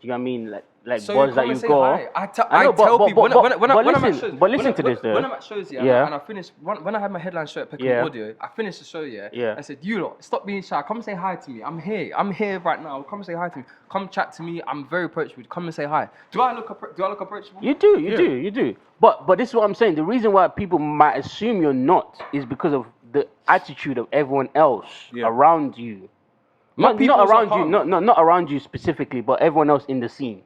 Do you know what I mean? Like So buzz that you got. I tell people when I'm at shows. But listen to this though. When I'm at shows, and I finish when I had my headline show at Kik'n Audio, I finished the show, I said, you lot, stop being shy. Come say hi to me. I'm here right now. Come say hi to me. Come chat to me. I'm very approachable. Come and say hi. Do I look approachable? You do. But this is what I'm saying. The reason why people might assume you're not is because of the attitude of everyone else around you. Not around you specifically, but everyone else in the scene.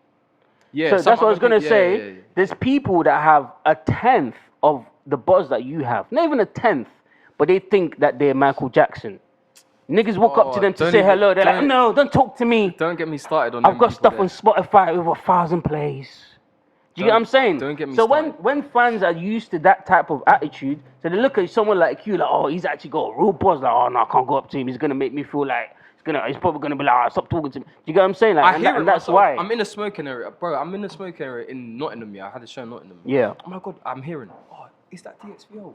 Yeah. So that's what I was gonna say. Yeah. There's people that have 1/10 of the buzz that you have. Not even 1/10, but they think that they're Michael Jackson. Niggas walk up to them to say hello. They're like, no, don't talk to me. Don't get me started on. I've got stuff on Spotify with 1,000 plays. Do you get what I'm saying? Don't get me started. So when fans are used to that type of attitude, so they look at someone like you, like, oh, he's actually got a real buzz. Like, oh no, I can't go up to him. He's gonna make me feel like. He's probably gonna be like, stop talking to me. Do you get what I'm saying? Like, and that's why. I'm in the smoking area, bro. I'm in the smoking area in Nottingham. I had a show in Nottingham. Yeah. Oh my god, I'm hearing. Oh, is that DXVL?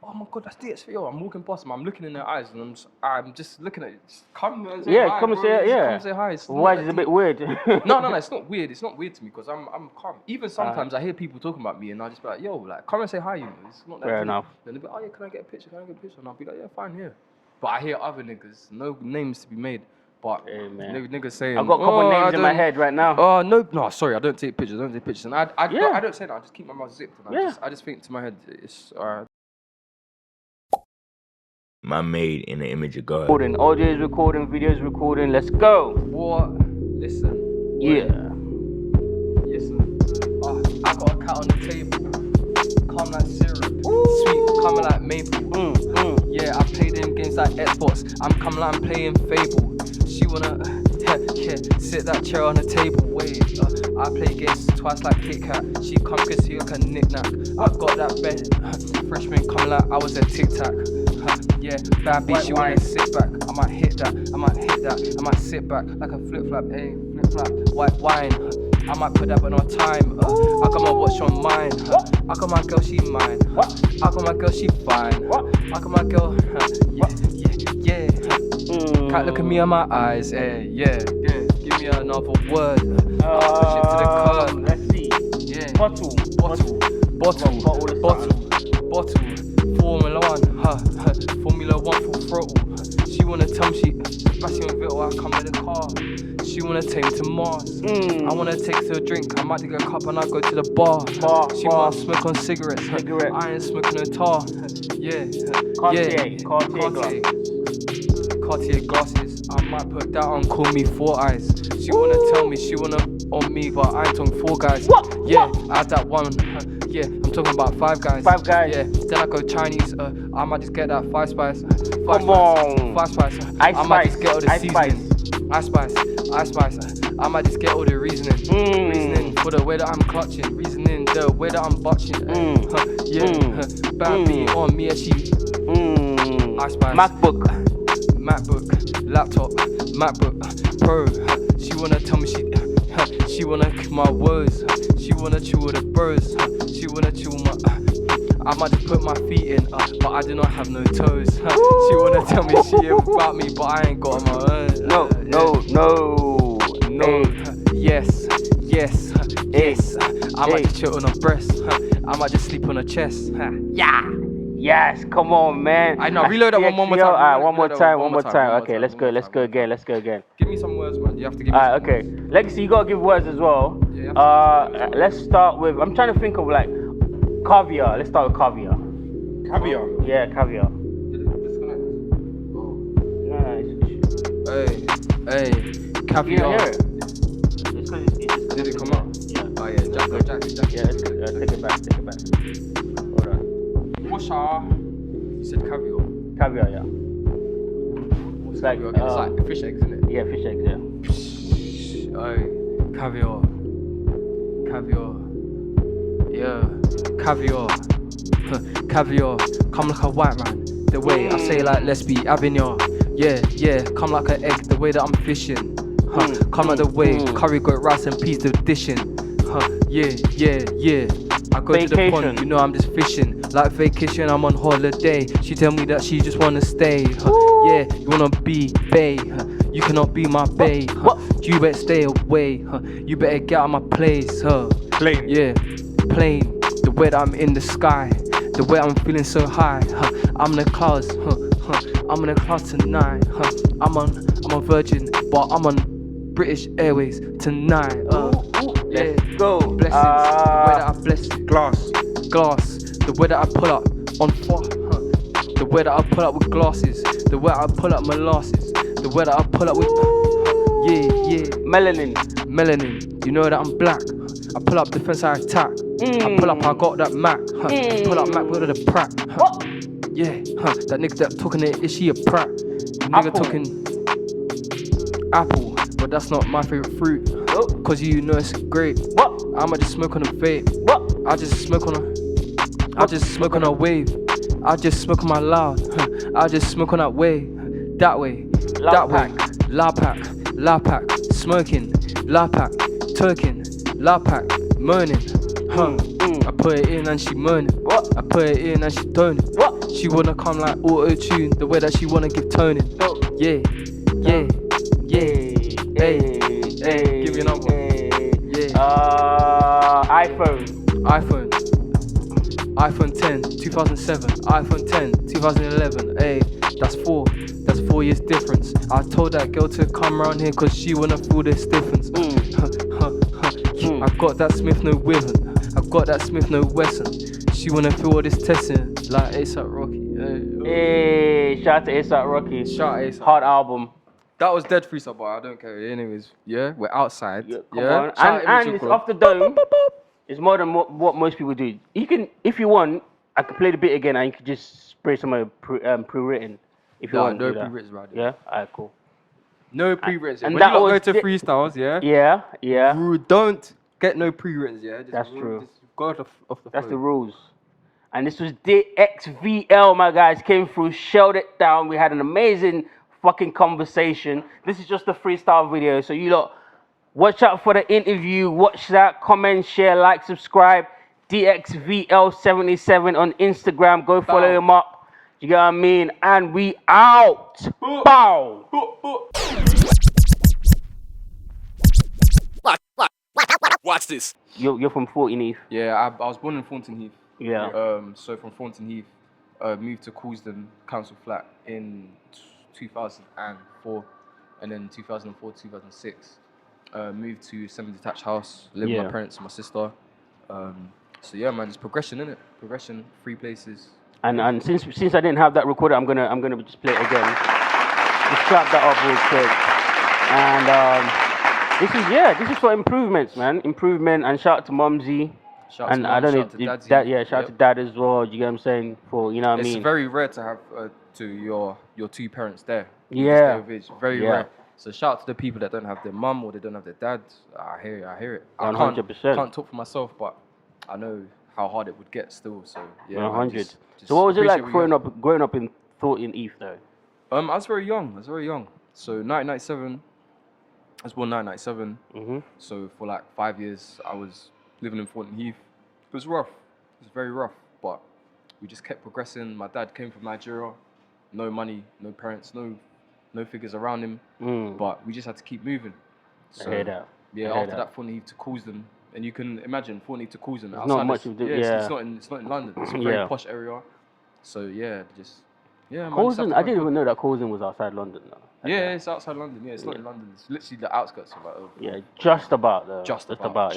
Oh my god, that's DXVL. I'm walking past them. I'm looking in their eyes, and I'm just looking at it. Just come and say hi. Come and say Come and say hi. Why is it a bit weird? No, it's not weird. It's not weird to me because I'm calm. Even sometimes I hear people talking about me, and I just be like, yo, like, come and say hi. You know, it's not that. Fair enough. Then they'll be, oh yeah, can I get a picture? And I'll be like, yeah, fine, here. But I hear other niggas, no names to be made. But niggas saying, I've got a couple names in my head right now. Oh no, sorry, I don't take pictures. And I don't say that. I just keep my mouth zipped. And I just think to my head, it's My made in the image of God. Recording, audio is recording, video is recording. Let's go. What? Listen. Yeah. Listen. I got a cat on the table. Calm like syrup. Sweet, coming like maple. Yeah, I play them games like Xbox. I'm coming like I'm playing Fable. She wanna, sit that chair on the table. Wait, I play games twice like Kik'n. She come cause she like a knick-knack. I've got that bed. Freshman coming like I was a tic-tac. Bad bitch, she wanna sit back. I might hit that. I might sit back like a flip-flap. Hey, flip-flap. White wine. I might put that but on time. I got my watch on mine. I got my girl, she mine. I got my girl, she fine. I got my girl, yeah. Can't look at me in my eyes, yeah. Give me another word. I'll push it to the curb. Let's see. Yeah. Bottle. Formula 1, Formula 1 full throttle. She wanna tell me Sebastian Vettel, I come in the car. She wanna take me to Mars. I wanna take her to a drink. I might take a cup and I go to the bar. She wanna smoke on cigarettes. I ain't smoking no tar. Cartier glasses. I might put that on. Call me Four Eyes. She wanna tell me she wanna on me, but I ain't talking four guys. I had that one. I'm talking about Five Guys. Yeah, then I go Chinese. I might just get that Five Spice. Five Spice. I might just get all the seasoning. Ice Spice. I might just get all the reasoning. Reasoning for the way that I'm clutching. Reasoning the way that I'm botching. Bad beat on me and she. Ice Spice. MacBook, laptop, MacBook Pro. She wanna tell me she wanna kick my words. She wanna chill with the bros. She wanna chill my. I might just put my feet in, but I do not have no toes. She wanna tell me she about me, but I ain't got my own. No. Yes. I might just chill on her breast. I might just sleep on her chest. Yes, come on, man. I know. Reload that one more time. Alright, one more time. Okay, let's go again. Give me some words, man. You have to give me. Alright, okay. Legacy, you gotta give words as well. Let's start with. I'm trying to think of like caviar. Let's start with caviar. Caviar? Yeah, caviar. Did it disconnect? No, Hey, caviar. You don't hear it? It's because it's Did it come up? Yeah. Oh yeah, Jack. Yeah, let's go. Take it back. Hold on. You said caviar. Caviar, yeah. What's caviar again? It's like fish eggs, isn't it? Yeah, fish eggs, yeah. Oh, caviar. Yeah, caviar. Caviar. Come like a white man. The way I say like let's be having ya. Yeah. Come like an egg. The way that I'm fishing. Come like the way curry got rice and peas to dishing. Yeah. I go to the pond, you know I'm just fishing. Like vacation, I'm on holiday. She tell me that she just wanna stay. Yeah, you wanna be bae. You cannot be my bae, you better stay away, you better get out of my place, Plain. Yeah, plain. The way that I'm in the sky, the way I'm feeling so high, I'm in the clouds, I'm in the clouds tonight, I'm a virgin, but I'm on British Airways tonight, yeah. Let's go. Blessings, the way that I bless you. Glass. The way that I pull up on the way that I pull up with glasses, the way I pull up molasses, the way that I pull up with melanin. You know that I'm black. I pull up defense, I attack. I pull up, I got that Mac. Pull up Mac with the prat. Yeah, that nigga that talking it, is she a prat? Nigga talking apple, but that's not my favorite fruit. Cause you know it's great. I'ma just smoke on a vape. I just smoke on a wave. I just smoke on my loud. I just smoke on that way. That way. That way. La pack. Smoking. La pack. Turking. La pack. Moaning. I put it in and she moaning. I put it in and she toning. She wanna come like auto-tune, the way that she wanna give toning. Yeah. Hey. Give me another one. iPhone 10, 2007, iPhone 10, 2011, hey, that's 4 years difference. I told that girl to come round here cause she wanna feel this difference. I got that Smith, no Withen, I got that Smith, no Wesson. She wanna feel all this testing, like A$AP Rocky. Hey, shout out to A$AP Rocky. Shout out A$AP. Hard album. That was dead freestyle, but I don't care. Anyways, yeah, we're outside. Come on. And it's off the dome. It's more than what most people do. You can, if you want, I can play the bit again and you can just spray some of pre-written. If you want to do that. pre-written right there. Yeah? Alright, cool. No pre-written. And when that you was go to freestyles, yeah? Yeah. Don't get no pre-written, yeah? That's true. Just go off the That's phone. the rules. And this was DXVL, my guys. Came through, shelled it down. We had an amazing fucking conversation. This is just a freestyle video, so you lot watch out for the interview. Watch that, comment, share, like, subscribe. DXVL77 on Instagram. Go follow him up. You get what I mean? And we out. Bow. Watch this. You're from Thornton Heath. Yeah, I was born in Thornton Heath. Yeah. So from Thornton Heath, moved to Coulsdon Council Flat in 2004, and then 2004 2006 moved to semi-detached house, live with my parents and my sister. So yeah, man, just progression, innit? Progression, 3 places. And since I didn't have that recorded, I'm gonna just play it again. Just clap that up real quick. And this is for improvements, man. Improvement, and shout out to Mumsy. Shout out to Mum, I don't know shout out to if Daddy. shout out to Dad as well. You get what I'm saying? For you know what I mean. It's very rare to have your 2 parents there. Yeah. It's very rare. So shout out to the people that don't have their mum or they don't have their dad. I hear it. 100%. I can't talk for myself, but I know how hard it would get still. So yeah. 100. So what was it like growing up in Thornton Heath though? I was very young. So 1997. I was born 1997. Mm-hmm. So for like 5 years, I was living in Thornton Heath. It was rough. It was very rough, but we just kept progressing. My dad came from Nigeria. No money, no parents, no figures around him. But we just had to keep moving. So I hear that. yeah, after that, Thornton Heath to Coulsdon, and you can imagine Thornton Heath to Coulsdon. There's not much to do. It's not in London. It's a very posh area. So yeah, Coulsdon, I didn't even know that Coulsdon was outside London though. Yeah, it's outside London. Yeah, it's not in London. It's literally the outskirts of it. Just about though. Just about.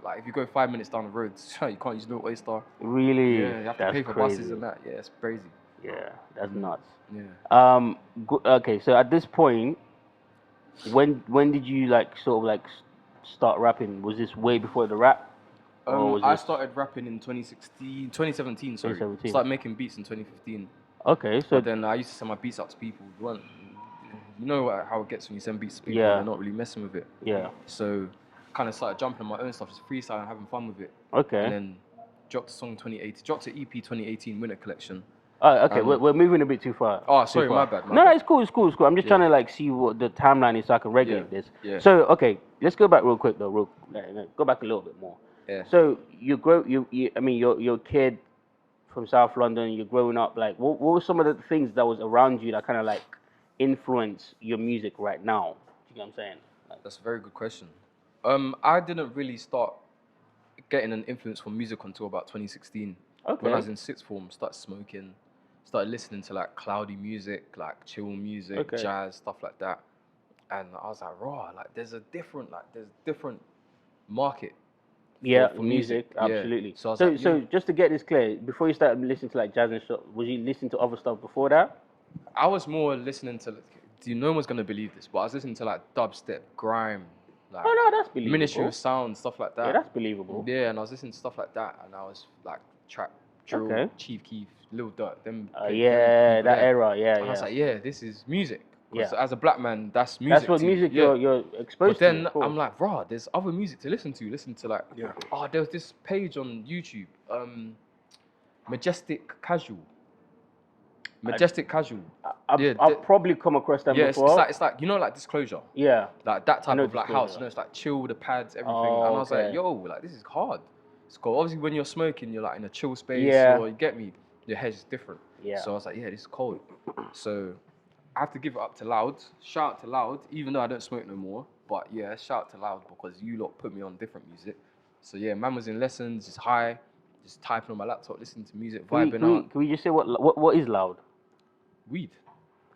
Like if you go 5 minutes down the road, you can't use no Oyster. Really? Yeah, you have to pay for buses and that. Yeah, it's crazy. Yeah, that's nuts. Yeah. Okay, so at this point, when did you start rapping? Was this way before the rap? I started rapping in 2017. Sorry. 2017. Started making beats in 2015. Okay, so But then I used to send my beats out to people. You know how it gets when you send beats to people. Yeah. They're not really messing with it. Yeah. So kind of started jumping on my own stuff, just freestyling and having fun with it. Okay. And then dropped a song 2018. Dropped an EP 2018 Winter Collection. Oh, okay, we're moving a bit too far. Oh, sorry, my bad. No, it's cool. I'm just trying to see what the timeline is so I can regulate this. Yeah. So, okay, let's go back real quick though. Go back a little bit more. Yeah. So you're a kid from South London. You're growing up. Like, what were some of the things that was around you that kind of influence your music right now? Do you know what I'm saying? That's a very good question. I didn't really start getting an influence from music until about 2016. Okay. When I was in sixth form, started smoking, started listening to like cloudy music, like chill music, jazz, stuff like that. And I was like, raw, like there's different market. For music, absolutely. Yeah. So, I was so just to get this clear, before you started listening to like jazz and stuff, was you listening to other stuff before that? I was more listening to, no one's gonna believe this, but I was listening to like dubstep, grime, like that's believable. Ministry of Sound, stuff like that. Yeah, that's believable. Yeah, and I was listening to stuff like that, and I was like trap, drill, Chief Keef, Lil Durk, them. That era, yeah. And I was like, yeah, this is music. Yeah. As a black man, that's music. That's what music you're exposed to. But then I'm like, raw, there's other music to listen to. Listen to like, there was this page on YouTube, Majestic Casual. I've probably come across them before. It's like you know, like Disclosure. Yeah. Like that type of like house. You know, it's like chill with the pads, everything. And I was like, yo, like this is hard. It's cool. Obviously, when you're smoking, you're like in a chill space. Or you get me. Your head's different. Yeah. So I was like, yeah, this is cold. So I have to give it up to Loud. Shout out to Loud, even though I don't smoke no more. But yeah, shout out to Loud because you lot put me on different music. So yeah, man was in lessons, just high, just typing on my laptop, listening to music, vibing out. Can we just say what is Loud? Weed.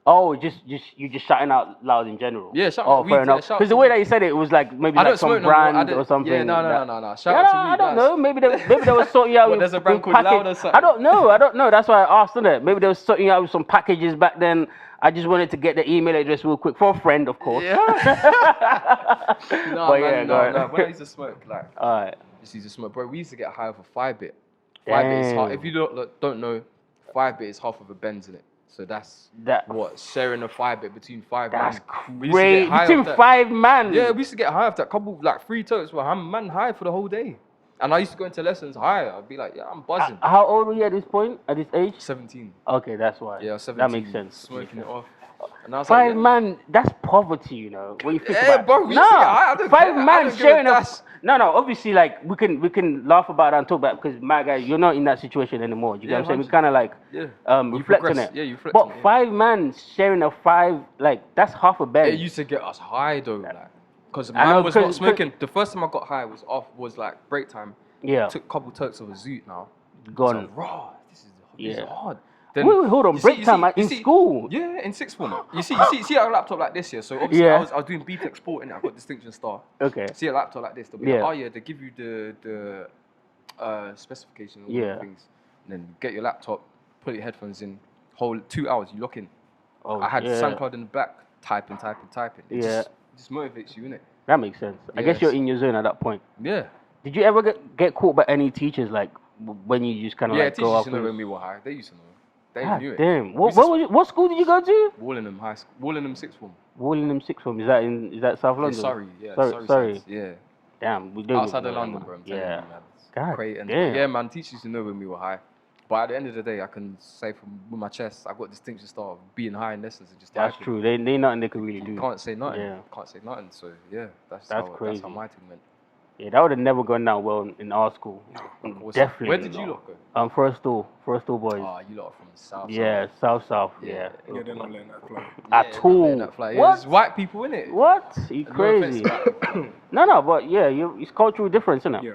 Oh, you just shouting out Loud in general. Yeah, shout out to weed. Fair enough. Because the way that you said it was like maybe like some brand or something. Yeah, no. Shout out to weed. I don't know. Maybe they were sorting out with. There's a brand called Loud or something. I don't know. That's why I asked, isn't it? Maybe they were sorting out with some packages back then. I just wanted to get the email address real quick for a friend, of course. Yeah. No. When I used to smoke, like, just used to smoke, bro. We used to get high off a 5-bit. 5-bit is half. If you don't know, 5-bit is half of a Benz in it. So that's what sharing a 5-bit between 5 men. That's great. Between 5 man. Yeah, we used to get high off that couple, like 3 totes. Well, I'm man high for the whole day. And I used to go into lessons high. I'd be like, yeah, I'm buzzing. How old were you at this point? At this age? 17. Okay, that's why. Yeah, 17. That makes sense. Smoking it off. And I was 5 man, that's poverty, you know. When you think about bro, it. No, 5 man sharing a. No, obviously, like we can laugh about that and talk about it because my guy, you're not in that situation anymore. You know what I'm saying? We kind of like reflect on it. Yeah, you reflect but on it. 5 man sharing a 5, like that's half a bed. It used to get us high though, like because man was not smoking. The first time I got high was like break time. Yeah. Took a couple tokes of a zoot now. Gone. So, raw. This is hard. Then, wait, hold on. Break time in school. Yeah, in sixth form. You see a laptop like this here. So obviously I was doing BTEC sport in it. I got distinction star. Okay. See a laptop like this. They'll be like, they give you the specification and all the things. And then get your laptop, put your headphones in, hold 2 hours, you lock in. Oh, I had SoundCloud in the back, typing. It just motivates you, innit? That makes sense. I guess you're in your zone at that point. Yeah. Did you ever get caught by any teachers, like, when you just kind of like go off? Yeah, teachers used to know when we were high. They used to know. They knew it. Damn. What school did you go to? Wallingham High School. Wallingham Sixth Form. Wallingham Sixth Form. Is that South London? Surrey, yeah. Sorry. Yeah. Damn, we do. Outside of London, bro. I'm telling you, man. God, great. And damn. yeah, man, teachers used to know when we were high. But at the end of the day, I can say with my chest, I got distinction star of being high in lessons and just That's typing. true. They nothing they could really do. Can't say nothing. Yeah. Can't say nothing. So yeah, that's crazy. That's how my thing went. Yeah, that would have never gone down well in our school. Definitely. Where did you lot go? Forest Hill boys. Oh, you lot are from the south. Yeah, south. Yeah. Yeah, they're not letting that fly. At all. What? It's white people, innit? What? You crazy? No, but yeah, it's cultural difference, isn't it? Yeah.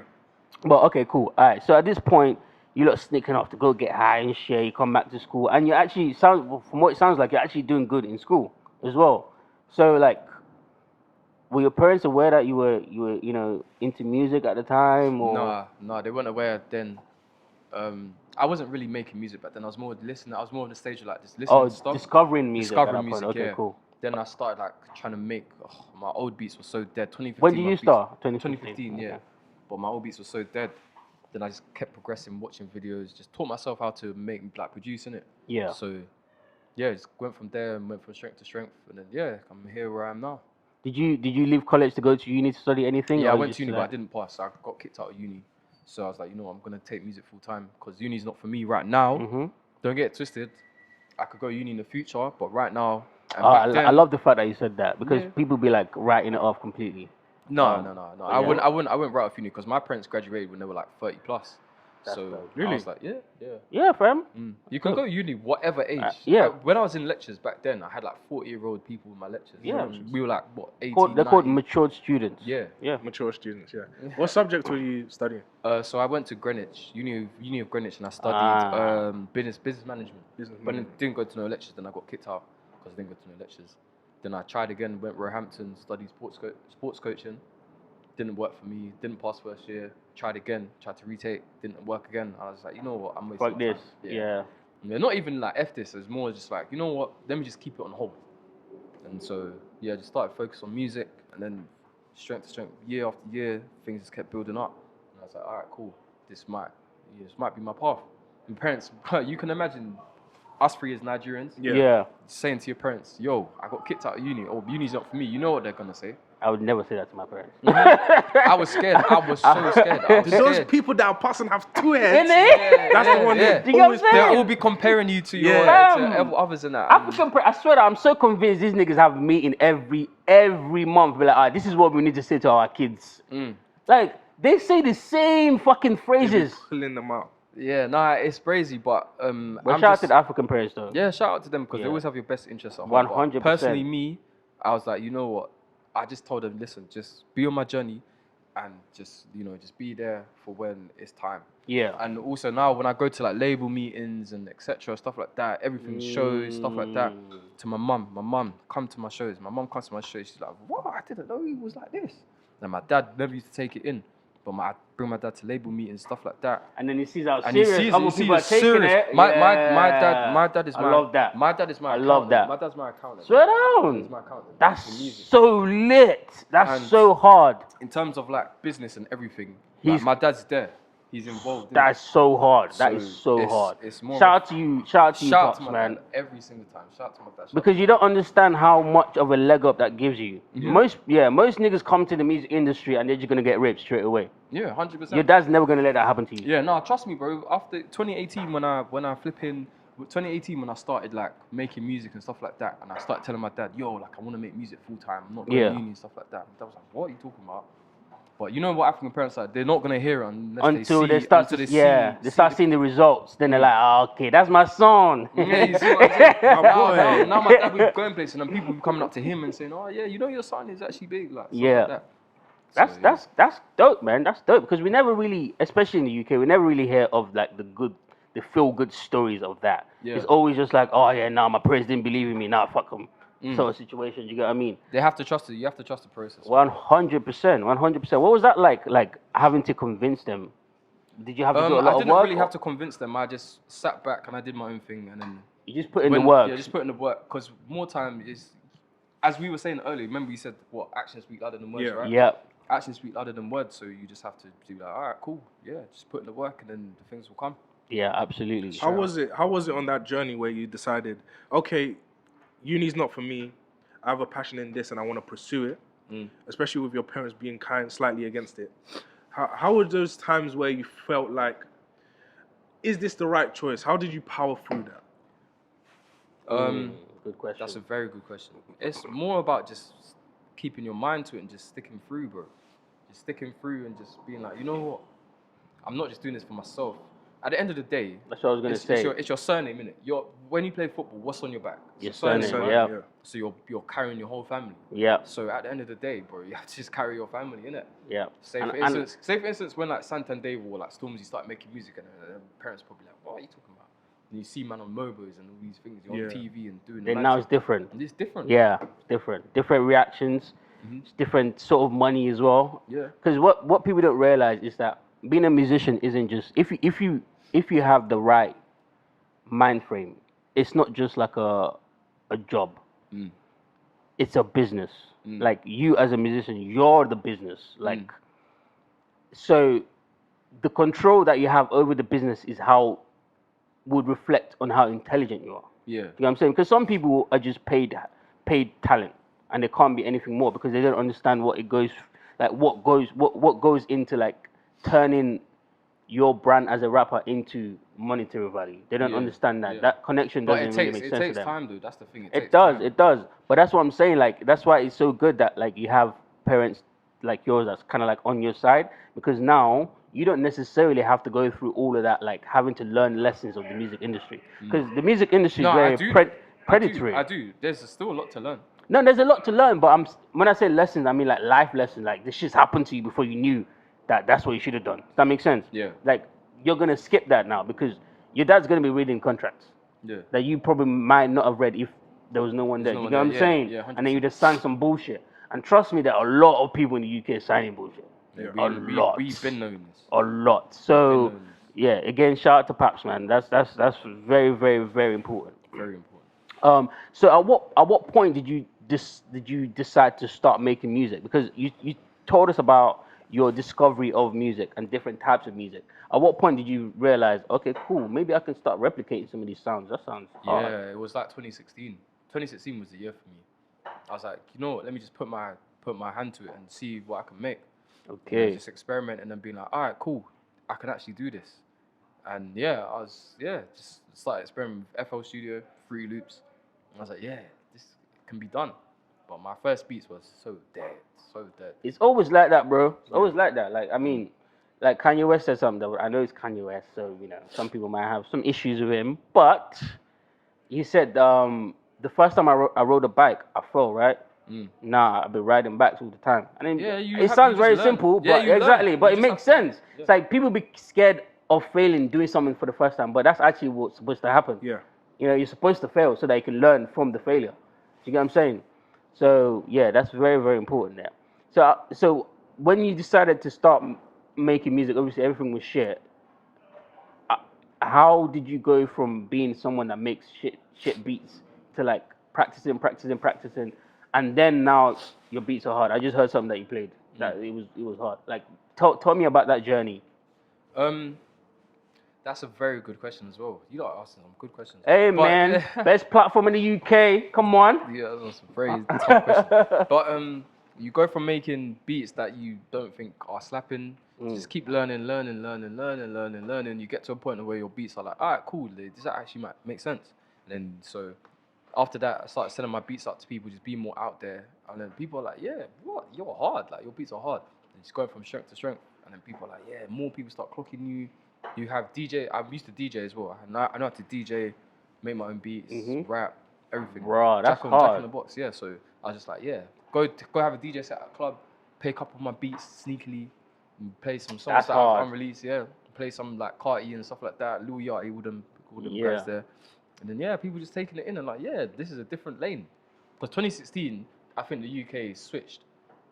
But okay, cool. All right. So at this point, you lot sneaking off to go get high and share. You come back to school, and you actually from what it sounds like, you're actually doing good in school as well. So like, were your parents aware that you were into music at the time? Or? No, they weren't aware then. I wasn't really making music back then. I was more listening. I was more on the stage of like just listening to stuff. Discovering music. Okay, yeah. Cool. Then I started like trying to make. My old beats were so dead. 2015. When did you start? 2015, yeah. But my old beats were so dead. Then I just kept progressing, watching videos, just taught myself how to make, like, producing it. Yeah. So, yeah, just went from there and went from strength to strength, and then yeah, I'm here where I am now. Did you leave college to go to uni to study anything? Yeah, I went to uni, but I didn't pass. I got kicked out of uni. So I was like, I'm gonna take music full time because uni's not for me right now. Mm-hmm. Don't get it twisted. I could go uni in the future, but right now. I love the fact that you said that because people be like writing it off completely. No. I wouldn't write off uni because my parents graduated when they were like 30 plus. So Really? I was like, yeah. Yeah, fam. You can go uni whatever age. Yeah. When I was in lectures back then, I had like 40-year-old people in my lectures. Yeah. We were like, what, 18, They're called 19? matured students. Yeah. Yeah. Mature students, yeah. What subject were you studying? So I went to Greenwich, Uni of Greenwich, and I studied business management. But I didn't go to no lectures. Then I got kicked out because I didn't go to no lectures. Then I tried again, went Roehampton, studied sports coaching. Didn't work for me. Didn't pass first year. Tried again. Tried to retake. Didn't work again. I was like, you know what? I'm wasting Fuck my this. time. Yeah. Yeah, not even like F this. It's more just like, you know what? Let me just keep it on hold. And so yeah, just started focus on music, and then strength to strength, year after year, things just kept building up. And I was like, all right, cool. This might be my path. And parents, you can imagine us three as Nigerians. Yeah. Saying to your parents, yo, I got kicked out of uni, or uni's not for me. You know what they're gonna say. I would never say that to my parents. I was scared. I was so scared. Those people that are passing have two heads. Innit? That's the one that You get what I'm always saying? They'll all be comparing you to your to others and that. I swear that I'm so convinced these niggas have a meeting every month. Be like, this is what we need to say to our kids. Like, they say the same fucking phrases. pulling them out. Yeah, nah, it's crazy, but But shout out to the African parents though. Yeah, shout out to them because they Yeah. always have your best interests at heart. 100%. Personally, me, I was like, you know what? I just told them, listen, just be on my journey, and just just be there for when it's time. Yeah. And also now when I go to like label meetings and etc. stuff like that, everything shows stuff like that. To my mum come to my shows. My mum comes to my shows. She's like, what? I didn't know he was like this. And my dad never used to take it in. But I bring my dad to label meetings, stuff like that. And then he sees how And serious other people are taking serious. it. My dad is my. I love that. My dad is my. I love accountant. that. My dad's my accountant. Swear He's down. my accountant. That's For music. so lit. That's And so hard. In terms of like business and everything, He's- like, my dad's there. He's involved. In That's so hard. That So is so it's- hard. it's more Shout out to you. Shout out to you, Shout out Pops, to my man. dad every single time. Shout out to my dad. Shout Because you don't understand how much of a leg up that gives you. Most niggas come to the music industry and they're just gonna get raped straight away. Yeah, 100%. Your dad's never gonna let that happen to you. Yeah, no, trust me, bro. After 2018, when I flipping, 2018 when I started like making music and stuff like that, and I started telling my dad, yo, like I want to make music full time. I'm not going to uni and stuff like that. My dad was like, what are you talking about? But you know what African parents are? They're not gonna hear it Until they start seeing the results. Then they're like, oh, okay, that's my son. Yeah, you see what I'm saying? Now my dad will be going places and then people will be coming up to him and saying, oh yeah, you know your son is actually big, like stuff like that. That's dope, man. That's dope because we never really, especially in the UK, we never really hear of like the feel good stories of that. Yeah. It's always just like, oh yeah, nah, my parents didn't believe in me. Nah, fuck them. Sort of situations. You get what I mean? They have to trust it. You have to trust the process. 100%. 100%. What was that like? Like having to convince them? Did you have to do a lot of work? I didn't really have to convince them. I just sat back and I did my own thing, and then You just put in the work. Yeah, just put in the work because more time is, as we were saying earlier. Remember, you said what actions speak louder than words, right? Yeah. Actions speak louder than words, so you just have to do like, all right, cool, yeah, just put in the work, and then the things will come. Yeah, absolutely. How was it on that journey where you decided, okay, uni's not for me, I have a passion in this and I want to pursue it, especially with your parents being slightly against it. How were those times where you felt like, is this the right choice? How did you power through that? Good question. That's a very good question. It's more about just keeping your mind to it and just sticking through, bro. Just sticking through and just being like, you know what? I'm not just doing this for myself. At the end of the day, That's what I was gonna say. It's your surname, innit? When you play football, what's on your back? Your surname, yeah. So you're carrying your whole family. Yeah. So at the end of the day, bro, you have to just carry your family, innit? Yeah. Say for instance, when like Santander or like Stormzy start making music and parents probably like, what are you talking about? And you see man on Mobos and all these things, you're on TV and doing. Then now it's different. And it's different. Yeah, it's different. Different reactions. It's different sort of money as well. Yeah. Because what people don't realize is that being a musician isn't just if you have the right mind frame, it's not just like a job. It's a business. Like you as a musician, you're the business. Like so the control that you have over the business is how would reflect on how intelligent you are. Yeah. You know what I'm saying? Because some people are just paid talent and they can't be anything more because they don't understand what goes into like turning your brand as a rapper into monetary value. They don't understand that. That connection doesn't really make sense to them. It takes time, dude. That's the thing. It does. But that's what I'm saying. Like that's why it's so good that like you have parents like yours that's kind of like on your side because now you don't necessarily have to go through all of that, like having to learn lessons of the music industry, because the music industry is very predatory. I do. There's still a lot to learn. No, there's a lot to learn, but when I say lessons, I mean like life lessons. Like this shit's happened to you before you knew that's what you should have done. Does that make sense? Yeah. Like you're gonna skip that now because your dad's gonna be reading contracts. Yeah. That you probably might not have read if there was no one there. You know what I'm saying? Yeah, 100%. And then you just sign some bullshit. And trust me, there are a lot of people in the UK signing bullshit. Yeah, a lot. We've been known this. A lot. So yeah, again, shout out to Paps, man. That's very, very, very important. Very important. So at what point did you decide to start making music? Because you told us about your discovery of music and different types of music. At what point did you realize, okay, cool, maybe I can start replicating some of these sounds? That sounds hard. Yeah, it was like 2016. 2016 was the year for me. I was like, you know what, let me just put my hand to it and see what I can make. Okay. You know, just experiment and then being like, all right, cool, I can actually do this. And yeah, just started experimenting with FL Studio, Fruity Loops. And I was like, yeah, this can be done. But my first beats was so dead. It's always like that, bro. It's always like that. Like, I mean, like Kanye West said something that I know it's Kanye West, so, you know, some people might have some issues with him. But he said, the first time I rode a bike, I fell, right? Nah, I've been riding bikes all the time. And then it sounds very simple, but exactly. But it makes sense. It's like people be scared of failing, doing something for the first time, but that's actually what's supposed to happen. Yeah. You know, you're supposed to fail so that you can learn from the failure. You get what I'm saying? So yeah, that's very, very important there. So when you decided to start making music, obviously everything was shit. How did you go from being someone that makes shit beats to like practicing, and then now your beats are hard? I just heard something that you played that it was hard. Like, tell me about that journey. That's a very good question as well. You lot are asking some good questions. Hey, man, best platform in the UK. Come on. Yeah, that was a very tough question. But you go from making beats that you don't think are slapping, just keep learning. You get to a point where your beats are like, all right, cool, this actually might make sense. And then so after that, I started sending my beats out to people, just be more out there. And then people are like, yeah, what? You're hard. Like, your beats are hard. And just going from strength to strength. And then people are like, yeah, more people start clocking you. You have DJ. I'm used to DJ as well. I know how to DJ, make my own beats, rap, everything. Bro, that's Jack hard. in the box. Yeah. So I was just like, yeah, go have a DJ set at a club, play a couple of my beats sneakily, and play some songs that I've unreleased. Yeah, play some like Carti and stuff like that. Lil Yachty, all them guys there. And then people just taking it in and like, yeah, this is a different lane. Because 2016, I think the UK switched.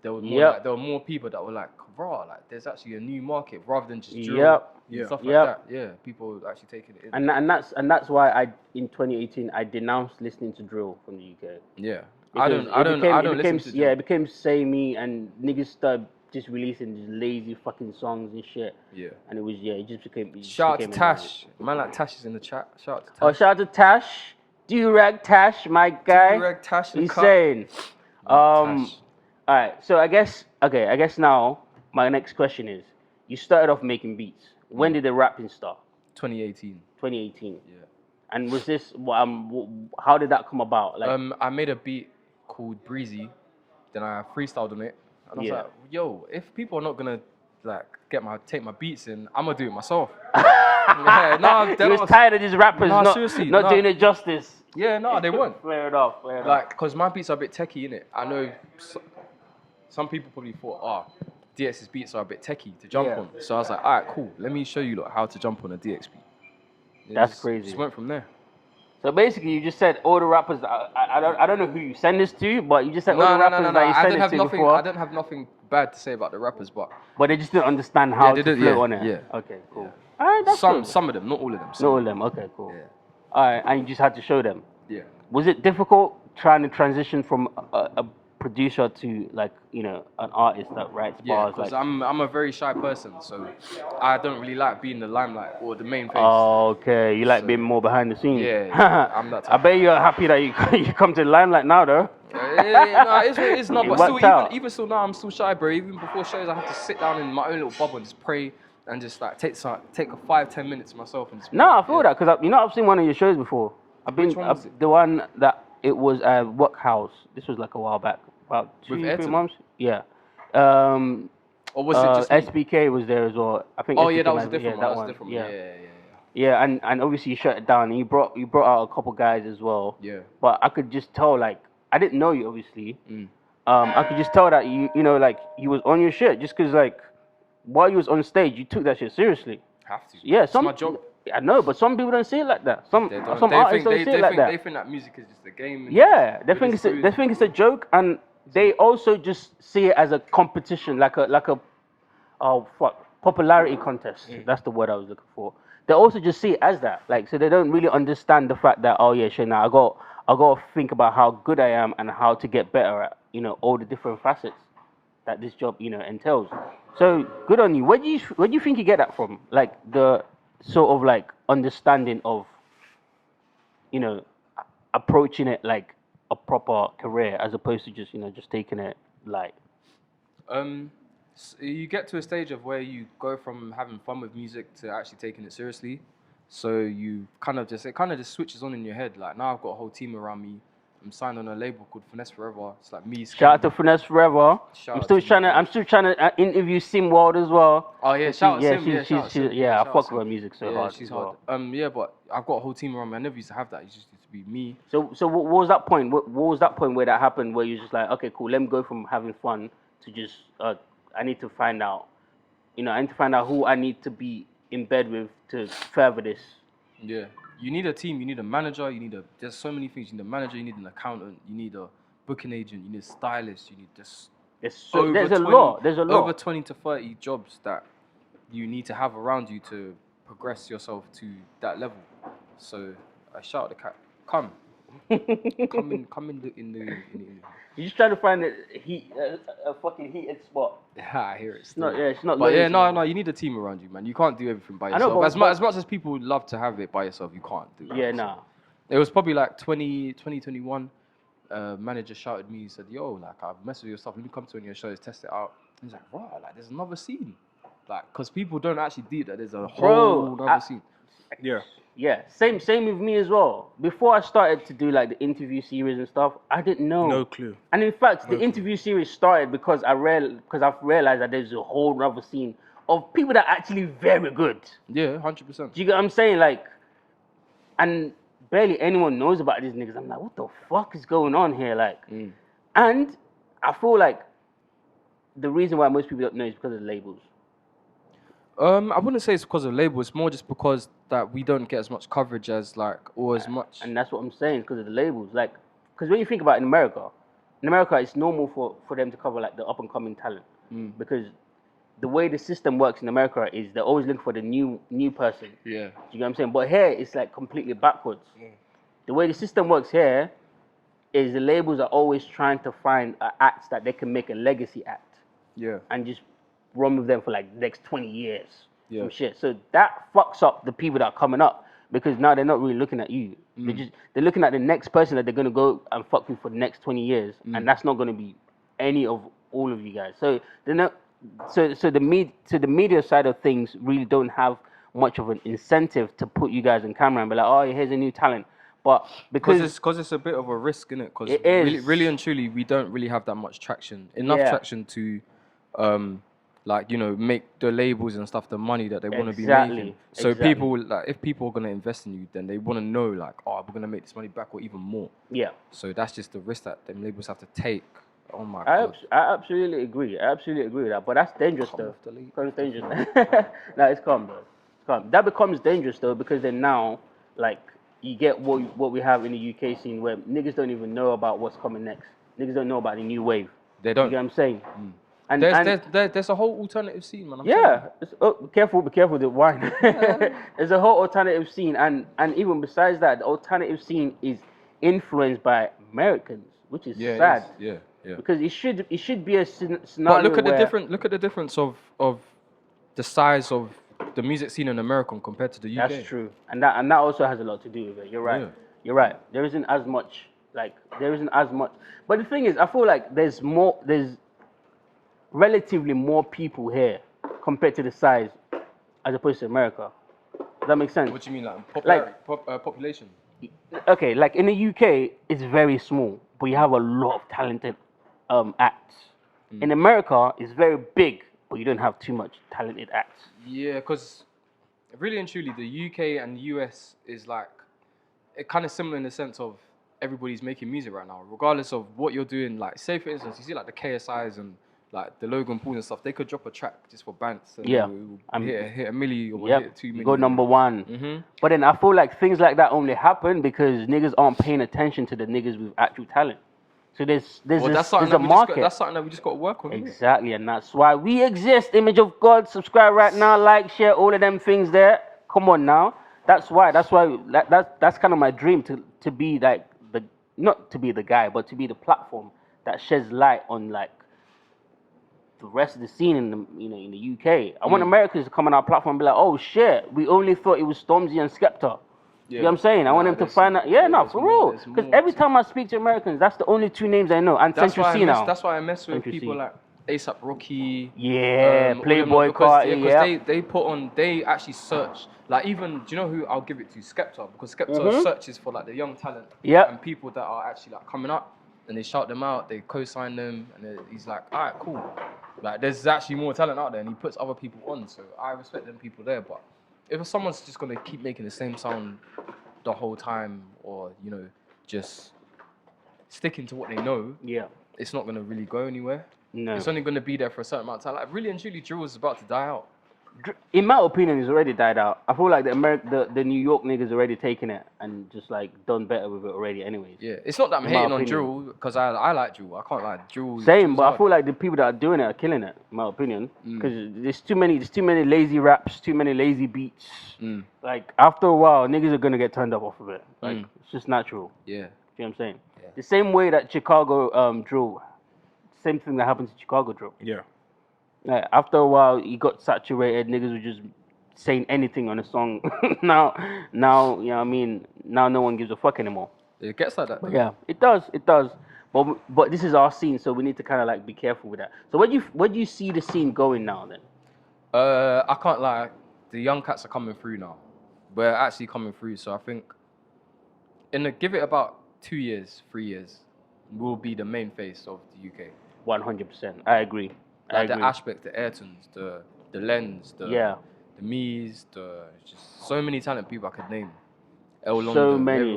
There were more people that were like, raw, like there's actually a new market rather than just drill and stuff like that. Yeah, people actually taking it in. And that's why in 2018 I denounced listening to drill from the UK. Yeah. Because I don't listen to drill. Yeah, it became samey and niggas started just releasing these lazy fucking songs and shit. Yeah. And it was it just became Shout out to Tash. Man like Tash is in the chat. Shout out to Tash. Oh, shout out to Tash. Do-rag Tash, my guy. Do-rag Tash He's saying. Tash. All right, so I guess now my next question is, you started off making beats. When did the rapping start? 2018. 2018. Yeah. And was this how did that come about? Like, I made a beat called Breezy, then I freestyled on it, and I was like, yo, if people are not gonna like take my beats in, I'm gonna do it myself. You was tired of these rappers not doing it justice. Yeah, no, they weren't. Fair enough. Like, because my beats are a bit techie, innit? I know some people probably thought, DX's beats are a bit techie to jump on. So I was like, all right, cool. Let me show you how to jump on a DX beat. That's crazy. Just went from there. So basically, you just said all the rappers. I don't know who you send this to, but you just said all the rappers that you sent it to before. I don't have nothing bad to say about the rappers, but they just didn't understand how to flow on it. Yeah. Okay, cool. Yeah. All right, that's good. Some of them, not all of them. Not all of them. Okay, cool. Yeah. All right, and you just had to show them. Yeah. Was it difficult trying to transition from a producer to like an artist that writes bars? Yeah, because I'm a very shy person, so I don't really like being the limelight or the main face. Oh, okay. You like being more behind the scenes. Yeah, I'm that type. I bet you're happy that you come to the limelight now, though. No, it's not. But still, even still now, I'm still shy, bro. Even before shows, I have to sit down in my own little bubble and just pray and just like take a 5-10 minutes to myself and just. No, I feel that because I've seen one of your shows before. Which one was it? The one that it was Workhouse. This was like a while back, about 2-3 months. Yeah. Or was it just me? SBK was there as well. I think. Oh SBK yeah, that was a might be- different yeah, one. that That was a different yeah. one. Yeah. Yeah, and obviously you shut it down. And you brought out a couple guys as well. Yeah. But I could just tell, like, I didn't know you obviously. I could just tell that you know, like, you was on your shit just because, like, while you was on stage, you took that shit seriously. Have to. Yeah, It's my job. I know, but some people don't see it like that. Some They artists don't see it like that. They think that music is just a game. And Yeah, they really think it's a joke, and they also just see it as a competition, like a popularity contest. That's the word I was looking for. They also just see it as that, like, so they don't really understand the fact that, oh yeah, shit, now I got to think about how good I am and how to get better at, you know, all the different facets that this job, you know, entails. So good on you. Where do you think you get that from? Like the sort of like understanding of, you know, approaching it like a proper career as opposed to just, you know, just taking it like. So you get to a stage of where you go from having fun with music to actually taking it seriously. So you it kind of just switches on in your head. Like now I've got a whole team around me. I'm signed on a label called Finesse Foreva. It's like me. Shout out to Finesse Foreva. Shout I'm out still to trying you, to. I'm still trying to interview Sim World as well. Oh yeah, shout out Sim. I fuck with her music so hard. She's as well. hard. Yeah, but I've got a whole team around me. I never used to have that. It just used to be me. So what was that point? What was that point where that happened? Where you're just like, okay, cool. Let me go from having fun to just I need to find out. You know, I need to find out who I need to be in bed with to further this. Yeah. You need a team, you need a manager, there's so many things. You need a manager, you need an accountant, you need a booking agent, you need a stylist, you need this. There's a lot. Over 20 to 30 jobs that you need to have around you to progress yourself to that level. So I shout at the cat, come in the. You're just trying to find a fucking heated spot. Yeah, I hear it. It's not. Yeah, it's not. But yeah, no. You need a team around you, man. You can't do everything by yourself. I know, as much as people would love to have it by yourself, you can't do it. Yeah, nah. It was probably like 2021. Manager shouted me. He said, "Yo, like I've messed with your stuff. Let me come to one of your shows, test it out." He's like, "Wow, like there's another scene." Like, because people don't actually deep that there's a whole other scene. Yeah. Yeah, same with me as well. Before I started to do like the interview series and stuff, I didn't know. No clue. And in fact, the interview series started because I've realized that there's a whole other scene of people that are actually very good. Yeah, 100%. Do you get what I'm saying? Like, and barely anyone knows about these niggas. I'm like, what the fuck is going on here? Like, and I feel like the reason why most people don't know is because of the labels. I wouldn't say it's because of labels. It's more just because that we don't get as much coverage as as much. And that's what I'm saying, because of the labels. Like, because when you think about it, in America, it's normal for them to cover like the up and coming talent, because the way the system works in America is they're always looking for the new person. Yeah. Do you get what I'm saying? But here it's like completely backwards. The way the system works here is the labels are always trying to find acts that they can make a legacy act. Yeah. And just run with them for like the next 20 years. Yeah. Some shit. So that fucks up the people that are coming up, because now they're not really looking at you. They're looking at the next person that they're gonna go and fuck with for the next 20 years, and that's not gonna be any of all of you guys. So they're not. So the media side of things really don't have much of an incentive to put you guys on camera and be like, oh, here's a new talent. But because it's a bit of a risk, innit? Because it is. Really and truly, we don't really have that much traction. Enough traction to, make the labels and stuff the money that they want to be making. So people, like, if people are gonna invest in you, then they want to know, like, oh, we're gonna make this money back or even more. Yeah. So that's just the risk that them labels have to take. Oh my God. I absolutely agree. with that. But that's dangerous, though. It's dangerous. No, it's calm, bro. It's calm. That becomes dangerous, though, because then now, like, you get what we have in the UK scene where niggas don't even know about what's coming next. Niggas don't know about the new wave. They don't. You get what I'm saying? And there's a whole alternative scene, man. Be careful with the wine. There's a whole alternative scene, and even besides that, the alternative scene is influenced by Americans, which is sad. Yeah. Because it should be a scenario. But look at the difference of the size of the music scene in America compared to the UK. That's true, and that also has a lot to do with it. You're right. Yeah. You're right. There isn't as much. But the thing is, I feel like there's relatively more people here compared to the size as opposed to America. Does that make sense? What do you mean, population? Okay, like in the UK, it's very small, but you have a lot of talented acts. In America, it's very big, but you don't have too much talented acts. Yeah, because really and truly, the UK and the US is like it kind of similar in the sense of everybody's making music right now, regardless of what you're doing. Like, say for instance, you see like the KSIs and like the Logan Pauls and stuff. They could drop a track just for bands and hit a milli or hit 2 million. Go number one. Mm-hmm. But then I feel like things like that only happen because niggas aren't paying attention to the niggas with actual talent. So there's a market. That's something that we just got to work on. Exactly, and that's why we exist. Image of God. Subscribe right now, like, share, all of them things there. Come on now. That's why that's kind of my dream to be like not to be the guy, but to be the platform that sheds light on like the rest of the scene in the UK. I want Americans to come on our platform and be like, oh shit, we only thought it was Stormzy and Skepta. You know what I'm saying? I want them to find out. Yeah, no, for real. Because every time I speak to Americans, that's the only 2 names I know. And Central C now. That's why I mess with people like ASAP Rocky. Yeah, Playboy Carti. Because they actually search. Like even, do you know who I'll give it to? Skepta. Because Skepta searches for like the young talent. Yeah. And people that are actually like coming up. And they shout them out, they co-sign them. And he's like, all right, cool. Like there's actually more talent out there. And he puts other people on. So I respect them people there. But if someone's just going to keep making the same sound the whole time or, just sticking to what they know, it's not going to really go anywhere. No. It's only going to be there for a certain amount of time. Like, really and truly, drill is about to die out. In my opinion, it's already died out. I feel like the New York niggas already taken it and just like done better with it already anyways. Yeah, it's not that I'm hating on drill because I like drill. I can't like drill. Same, but I feel like the people that are doing it are killing it, in my opinion. Because there's too many lazy raps, too many lazy beats. Like after a while, niggas are gonna get turned up off of it. Like it's just natural. Yeah. You know what I'm saying? Yeah. The same way that Chicago drill, same thing that happened to Chicago drill. Yeah. Like, after a while, he got saturated. Niggas were just saying anything on a song. now, you know what I mean? Now no one gives a fuck anymore. It gets like that. But yeah, it does. But this is our scene, so we need to kind of like be careful with that. So where do you see the scene going now then? I can't lie. The young cats are coming through now. We're actually coming through. So I think give it about 2 years, 3 years, we'll be the main face of the UK. 100%. I agree. Like the Aspect, the Ayrtons, the Lens, the Mees, just so many talented people I could name.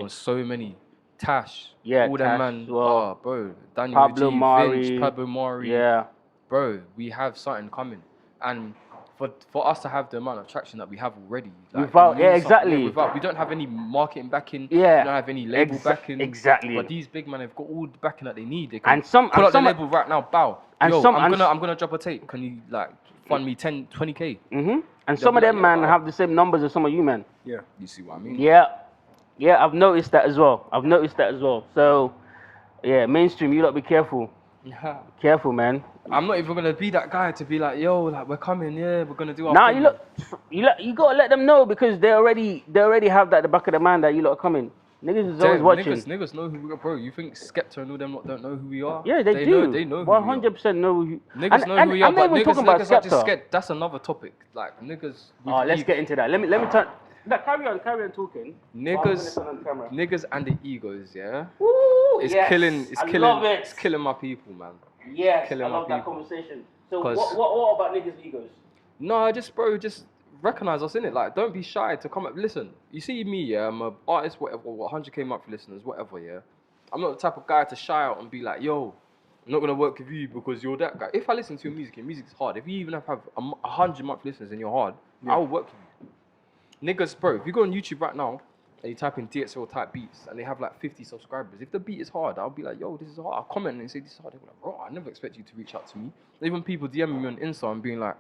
So many. Tash. Yeah, all Tash them man. well. Oh, bro. Daniel Pablo G, Mari. Vince, Pablo Mari. Yeah. Bro, we have something coming. And for us to have the amount of traction that we have already. Like, exactly. We don't have any marketing backing. Yeah. We don't have any label backing. Exactly. But these big men have got all the backing that they need. They can pull out the label right now, bow. I'm gonna drop a tape. Can you like fund me 10, 20K? Mm-hmm. And some of them man have the same numbers as some of you man. Yeah. You see what I mean? Yeah. Yeah, I've noticed that as well. So, yeah, mainstream, you lot be careful. Yeah. Careful, man. I'm not even gonna be that guy to be like, yo, like we're coming, we're gonna do our thing. Nah, you gotta let them know because they already have that at the back of their mind that you lot are coming. Niggas is always watching. Niggas know who we are, bro. You think Skepta and all them don't know who we are? Yeah, they do. They know 100% know who. Niggas know who we are, but niggas are just scared. That's another topic. Like niggas. Let's get into that. Let me turn. Carry on talking. Niggas and the egos, yeah. Woo, it's killing my people, man. Yes, I love that conversation. So what about niggas' egos? No, just recognize us in it. Like, don't be shy to come up. Listen, you see me, yeah. I'm an artist, whatever. 100K monthly listeners, whatever, yeah. I'm not the type of guy to shy out and be like, yo, I'm not gonna work with you because you're that guy. If I listen to your music, and music's hard. If you even have 100 monthly listeners and you're hard, I'll work with you. Niggas, bro, if you go on YouTube right now and you type in DXVL type beats and they have like 50 subscribers, if the beat is hard, I'll be like, yo, this is hard. I'll comment and say this is hard. They'll be like, bro, I never expect you to reach out to me. Even people DMing me on Insta and being like,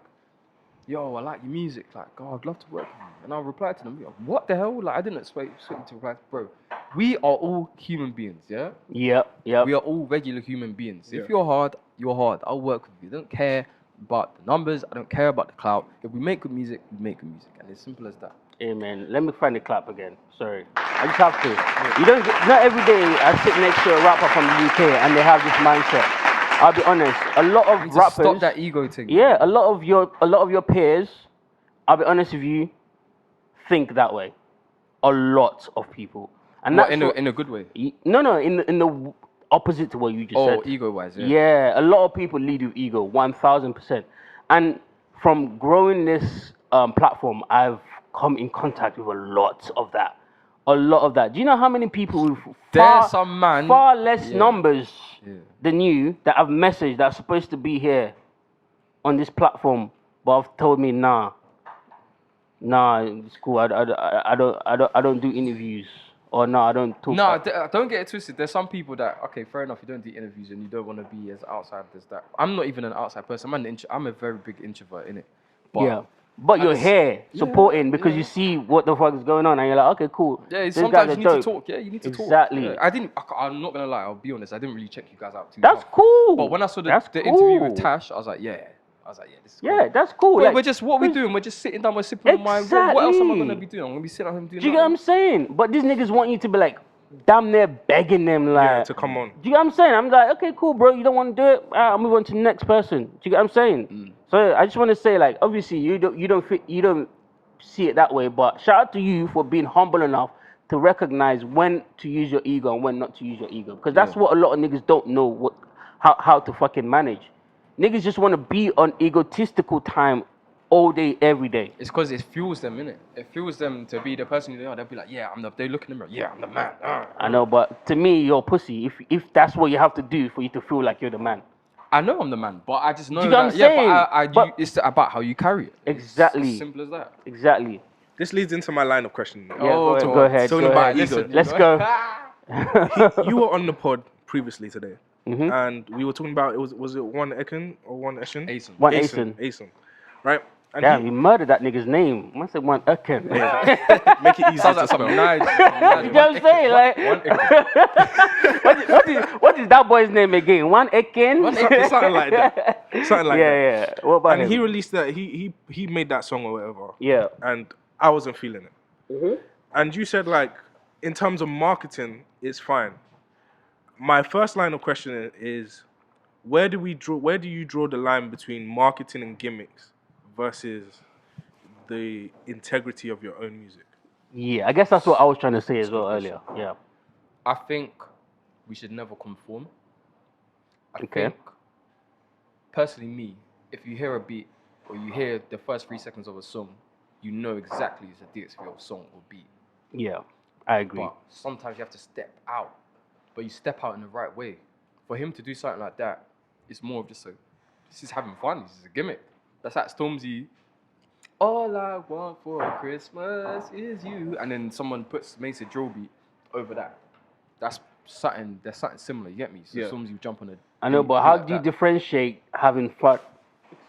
yo, I like your music. Like, oh, I'd love to work with you. And I'll reply to them, what the hell? Like, I didn't expect you to reply. Bro, we are all human beings, yeah? Yep. We are all regular human beings. Yeah. If you're hard, you're hard. I'll work with you. I don't care about the numbers. I don't care about the clout. If we make good music, we make good music. And it's simple as that. Hey man, let me find the clap again. Sorry, I just have to. Not every day I sit next to a rapper from the UK and they have this mindset. I'll be honest, a lot of rappers stop that ego thing. Yeah, a lot of your peers, I'll be honest with you, think that way. A lot of people, and that's in a good way. No, in the opposite to what you just said. Oh, ego wise, yeah. Yeah, a lot of people lead with ego, 1000%. And from growing this platform, I've come in contact with a lot of that. A lot of that. Do you know how many people with far less numbers than you that have messaged that are supposed to be here on this platform, but have told me, nah, it's cool. I don't do interviews, or no, I don't talk. No, don't get it twisted. There's some people that, okay, fair enough, you don't do interviews and you don't want to be as outside as that. I'm not even an outside person. I'm a very big introvert, innit? But you're here supporting because you see what the fuck is going on, and you're like, okay, cool. Yeah, sometimes you need to talk. Yeah, you need to talk. Exactly. Yeah, I'm not gonna lie. I'll be honest. I didn't really check you guys out too That's tough. cool. But when I saw the interview with Tash, I was like, yeah, this is cool. Yeah, that's cool. Bro, what are we doing? We're just sitting down, we're sipping on wine. What else am I gonna be doing? I'm gonna be sitting at home doing. Do you get what I'm saying? But these niggas want you to be like, damn near begging them like to come on. Do you get what I'm saying? I'm like, okay, cool, bro. You don't want to do it. I'll move on to the next person. Do you get what I'm saying? So I just want to say, like, obviously you don't see it that way, but shout out to you for being humble enough to recognize when to use your ego and when not to use your ego, because that's what a lot of niggas don't know how to fucking manage. Niggas just want to be on egotistical time all day, every day. It's because it fuels them, innit? It fuels them to be the person they are. They'll be like, yeah, they look in the mirror, yeah, I'm the man. I know, but to me, you're a pussy if that's what you have to do for you to feel like you're the man. I know I'm the man, but I just know you know that, it's about how you carry it. Exactly. It's as simple as that. Exactly. This leads into my line of questioning. Yeah, go ahead. Talking about ego. Let's go. You were on the pod previously today, and we were talking about, was it one Kik'n or one Eshin? One Asen. Right? And damn, you murdered that nigga's name. I said one Kik'n. Make it easy to spell. You know what I'm saying? Like, what is that boy's name again? One Kik'n? Something like that. Something like that. Yeah. What about him? And he released that. He made that song or whatever. Yeah. And I wasn't feeling it. And you said, like, in terms of marketing, it's fine. My first line of questioning is, where do you draw the line between marketing and gimmicks versus the integrity of your own music? Yeah, I guess that's what I was trying to say as well earlier. Yeah. I think we should never conform. I think, personally, me, if you hear a beat or you hear the first 3 seconds of a song, you know exactly it's a DXVL song or beat. Yeah, I agree. But sometimes you have to step out, but you step out in the right way. For him to do something like that, it's more of just this is having fun. This is a gimmick. That's like Stormzy. All I want for Christmas is you, and then someone makes a drill beat over that. That's something similar. You get me? So Stormzy jump on it. I know, but how do you differentiate having fun,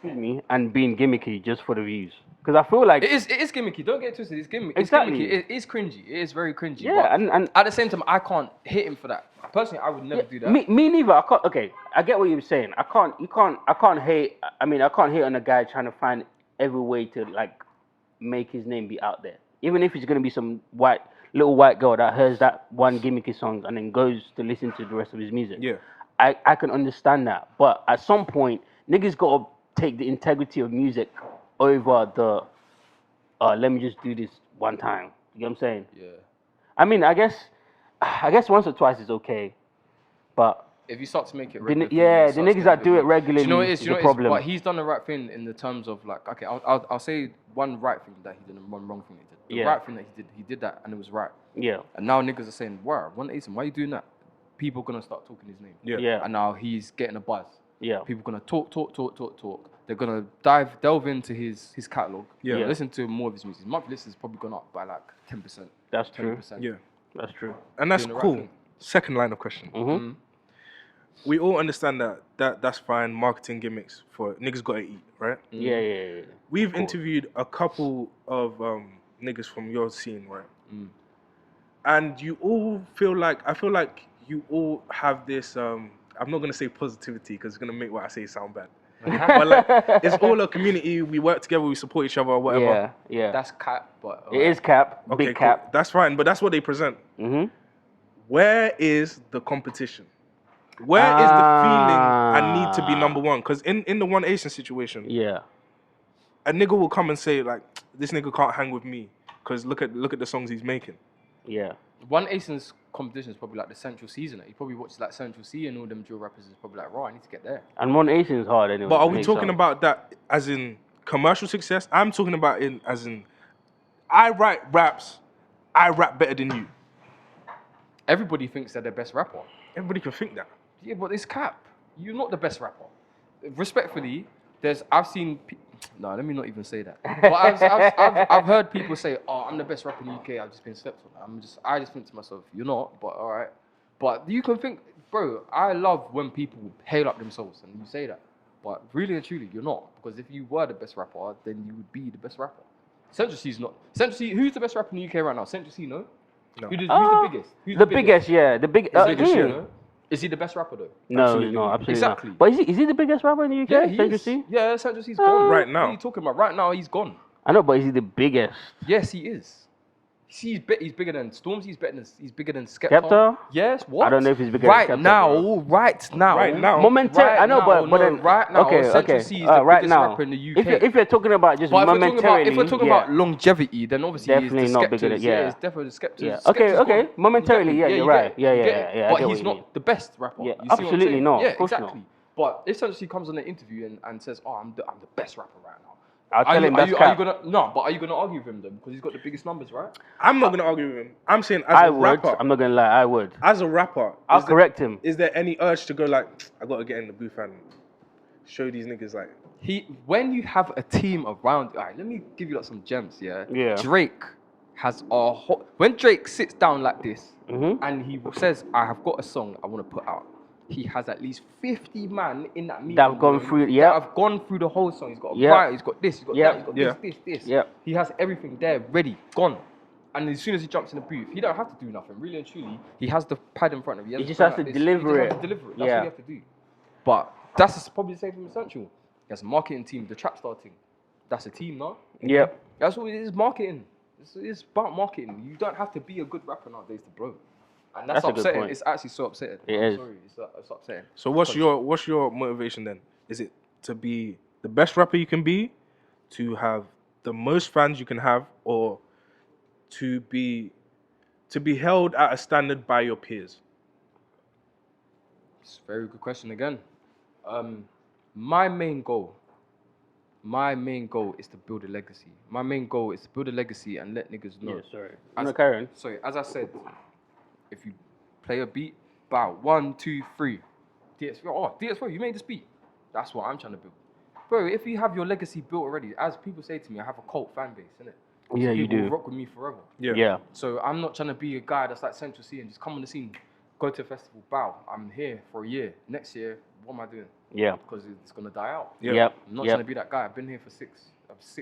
and being gimmicky just for the views? Because I feel like it is gimmicky. Don't get it twisted. It's gimmicky. Exactly. It is cringy. It is very cringy. Yeah, but and at the same time, I can't hit him for that. Personally, I would never do that. Me neither. I can't. Okay, I get what you're saying. I can't hate. I mean, I can't hate on a guy trying to find every way to like make his name be out there, even if it's gonna be some little white girl that hears that one gimmicky song and then goes to listen to the rest of his music. Yeah, I can understand that, but at some point, niggas gotta take the integrity of music over the let me just do this one time. You know what I'm saying? Yeah. I mean, I guess once or twice is okay, but if you start to make it regular, the niggas that do it regularly, you know what it is? is a problem. But he's done the right thing in the terms of like, okay, I'll say one right thing that he did and one wrong thing that he did. The right thing that he did that and it was right. Yeah. And now niggas are saying, wow, one Asen, why are you doing that? People are gonna start talking his name. Yeah. And now he's getting a buzz. Yeah. People are gonna talk. They're gonna delve into his catalog. Yeah. Listen to more of his music. His monthly list has probably gone up by like 10%. That's true. 20%. Yeah. That's true. And that's Doing the right cool. thing. Second line of question. We all understand that's fine. Marketing gimmicks for niggas gotta eat, right? Yeah. We've interviewed a couple of niggas from your scene, right? And you all I feel like you all have this. I'm not gonna say positivity because it's gonna make what I say sound bad. But like, it's all a community. We work together. We support each other. Whatever. Yeah. That's cap, but It is cap. Okay, Big cap. cool. That's fine, but that's what they present. Where is the competition? Where is the feeling I need to be number one? Because in the one Asian situation, a nigga will come and say like, this nigga can't hang with me because look at the songs he's making. Yeah. One Ason's competition is probably like the Central Season. He probably watches like Central C and all them drill rappers is probably like, I need to get there. And One Asian is hard anyway. But are we talking about that as in commercial success? I'm talking about as in I write raps, I rap better than you. Everybody thinks they're the best rapper. Everybody can think that. Yeah, but it's cap. You're not the best rapper. Respectfully, I've seen. No, let me not even say that. But I've heard people say, "Oh, I'm the best rapper in the UK. I've just been slept on." I just think to myself, "You're not." But all right. But you can think, bro. I love when people hail up themselves and you say that. But really and truly, you're not. Because if you were the best rapper, then you would be the best rapper. Central C's not. Central C. Who's the best rapper in the UK right now? Central C, no. No. Who's the biggest? Who's the biggest? Yeah, the big. no? Is he the best rapper though? No, Absolutely. no, absolutely Exactly. not. But is he the biggest rapper in the UK? Yeah, he Central is. C? Yeah, Central C's gone. Right now. What are you talking about? Right now, he's gone. I know, but is he the biggest? Yes, he is. He's bigger than Storms. He's bigger than Skepta. Skepta? Yes. What? I don't know if he's bigger than Skepta. Right now. Momentarily, I know, but then right now, okay, Central C is the right biggest now. rapper in the UK. If you're talking about just But momentarily, if we're talking about longevity, then obviously definitely he's the not bigger than it's definitely the Skepta. Yeah. Skepta's Okay. gone. Momentarily, yeah, you're right. Yeah. But he's not the best rapper. Yeah, You see what I'm absolutely saying? not. Yeah, Of course exactly. not. But if Central C comes on an interview and says, "Oh, I'm the best rapper right now," I'll tell him that's are you cap. gonna argue with him then? Because he's got the biggest numbers, right? I'm not gonna argue with him. I'm saying as I a would. rapper. I'm not gonna lie. I would. As a rapper, I'll correct him. Is there any urge to go like, I gotta get in the booth and show these niggas like? When you have a team around, all right, let me give you like some gems, yeah? Yeah. Drake has a when Drake sits down like this Mm-hmm. and he says, I have got a song I want to put out. He has at least 50 man in that meeting. That have gone through, yeah. That have gone through the whole song. He's got a Yep. writer, he's got this, he's got Yep. that, he's got this. Yep. He has everything there, ready, gone. And as soon as he jumps in the booth, he don't have to do nothing. Really and truly, he has the pad in front of him. He just has to deliver it. That's what you Yeah. have to do. But that's probably the same thing with Central. He has a marketing team, the trap star team. That's a team, no? Yeah. That's what it is, marketing. It's about marketing. You don't have to be a good rapper nowadays to blow. And that's That's a good upsetting. point. It's actually so upsetting. It I'm is. sorry, it's upsetting. So what's your motivation then? Is it to be the best rapper you can be, to have the most fans you can have, or to be held at a standard by your peers? It's a very good question again. My main goal is to build a legacy. My main goal is to build a legacy and let niggas know. Yeah, sorry. I'm not carrying. Sorry, as I said, if you play a beat, bow, 1, 2, 3. DXVL, you made this beat. That's what I'm trying to build. Bro, if you have your legacy built already, as people say to me, I have a cult fan base, innit? Yeah, you People do. will rock with me forever. Yeah. So I'm not trying to be a guy that's like Central C and just come on the scene, go to a festival, bow. I'm here for a year. Next year, what am I doing? Yeah. Because it's gonna die out. Yep. I'm not trying to be that guy. I've been here for 6,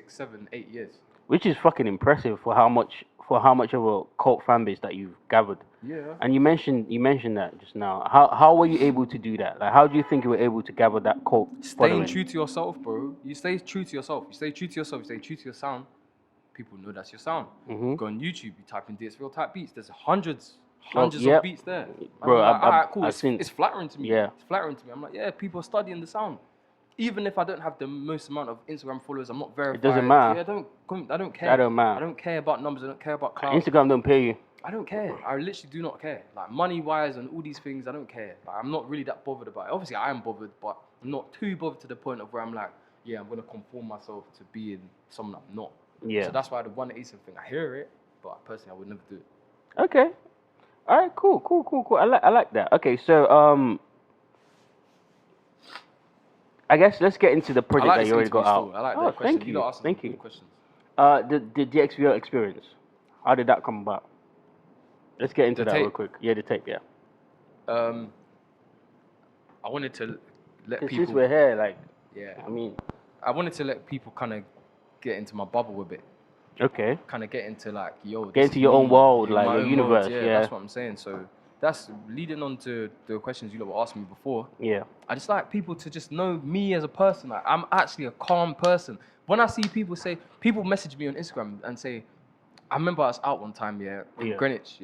7, 8 years. Which is fucking impressive for how much of a cult fan base that you've gathered. Yeah. And you mentioned that just now. How were you able to do that? Like, how do you think you were able to gather that cult Staying following? true to yourself, bro. You stay true to yourself. You stay true to yourself. You stay true to your sound. People know that's your sound. Mm-hmm. You go on YouTube. You type in DXVL type beats. There's hundreds yep. of beats there. Bro, I'm like, alright, cool. I've seen- It's flattering to me. Yeah. It's flattering to me. I'm like, yeah, people are studying the sound. Even if I don't have the most amount of Instagram followers, I'm not verified. It doesn't matter. Yeah, I don't care. That don't matter. I don't care about numbers. I don't care about clout. Instagram don't pay you. I don't care. I literally do not care. Like money-wise and all these things, I don't care. Like, I'm not really that bothered about it. Obviously, I am bothered, but I'm not too bothered to the point of where I'm like, yeah, I'm gonna conform myself to being someone I'm not. Yeah. So that's why the one Ace thing, I hear it, but personally, I would never do it. Okay. All right. Cool. I like that. Okay. So I guess let's get into the project that you already got out. I like that question. Thank you. Don't ask Thank good you. questions. The DXVL experience. How did that come about? Let's get into The that tape? real quick. Yeah, the tape. Yeah. I wanted to let 'Cause people. since we're here, like, Yeah. I mean, I wanted to let people kind of get into my bubble a bit. okay. Kind of get into like, yo. Get this into is your own me, world, in like my your own universe. world. Yeah. That's what I'm saying. So that's leading on to the questions you were asking me before. Yeah. I just like people to just know me as a person. Like, I'm actually a calm person. When I see people message me on Instagram and say, I remember I was out one time, in Greenwich,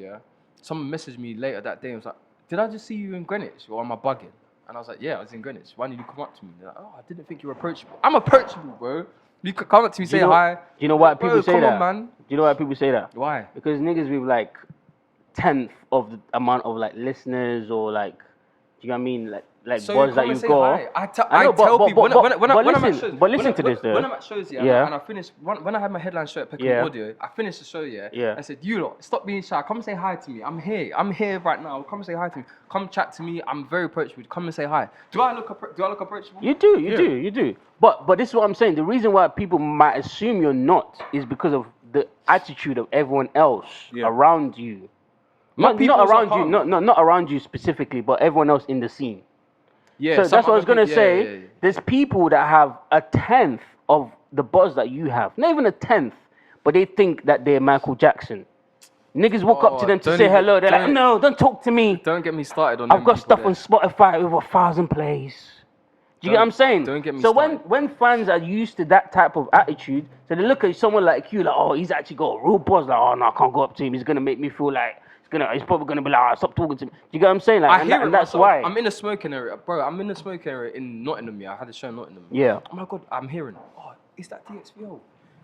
Someone messaged me later that day and was like, did I just see you in Greenwich or am I bugging? And I was like, yeah, I was in Greenwich. Why did you come up to me? They're like, oh, I didn't think you were approachable. I'm approachable, bro. You could come up to me, say hi. Do you know why Bro, people say come that? on, man. Do you know why people say that? Why? Because niggas with like tenth of the amount of like listeners or like, do you know what I mean? Like So buzz that come and you've say got. hi. I tell people when I'm at shows. But listen to this though. When I'm at shows, Yeah. and I finish when I had my headline show at Kik'n Yeah. Audio, I finished the show, Yeah. I said, you lot, stop being shy. Come and say hi to me. I'm here right now. Come and say hi to me. Come chat to me. I'm very approachable. Come and say hi. Do I look approachable? You do. But this is what I'm saying. The reason why people might assume you're not is because of the attitude of everyone else around you. Not around you, not around you specifically, but everyone else in the scene. Yeah. So that's what I was gonna say. Yeah. There's people that have a tenth of the buzz that you have. Not even a tenth, but they think that they're Michael Jackson. Niggas walk up to them to say hello. They're like, no, don't talk to me. Don't get me started on. I've got stuff on Spotify with 1,000 plays. Do you get what I'm saying? Don't get me started. When fans are used to that type of attitude, so they look at someone like you, like, oh, he's actually got a real buzz. Like, oh no, I can't go up to him. He's gonna make me feel like he's probably gonna be like, oh, stop talking to me. Do you get what I'm saying? Like, and that's why. I'm in the smoking area, bro. I'm in the smoking area in Nottingham. Yeah, I had a show in Nottingham. Yeah. Oh my god, I'm hearing. Oh, is that DXVL?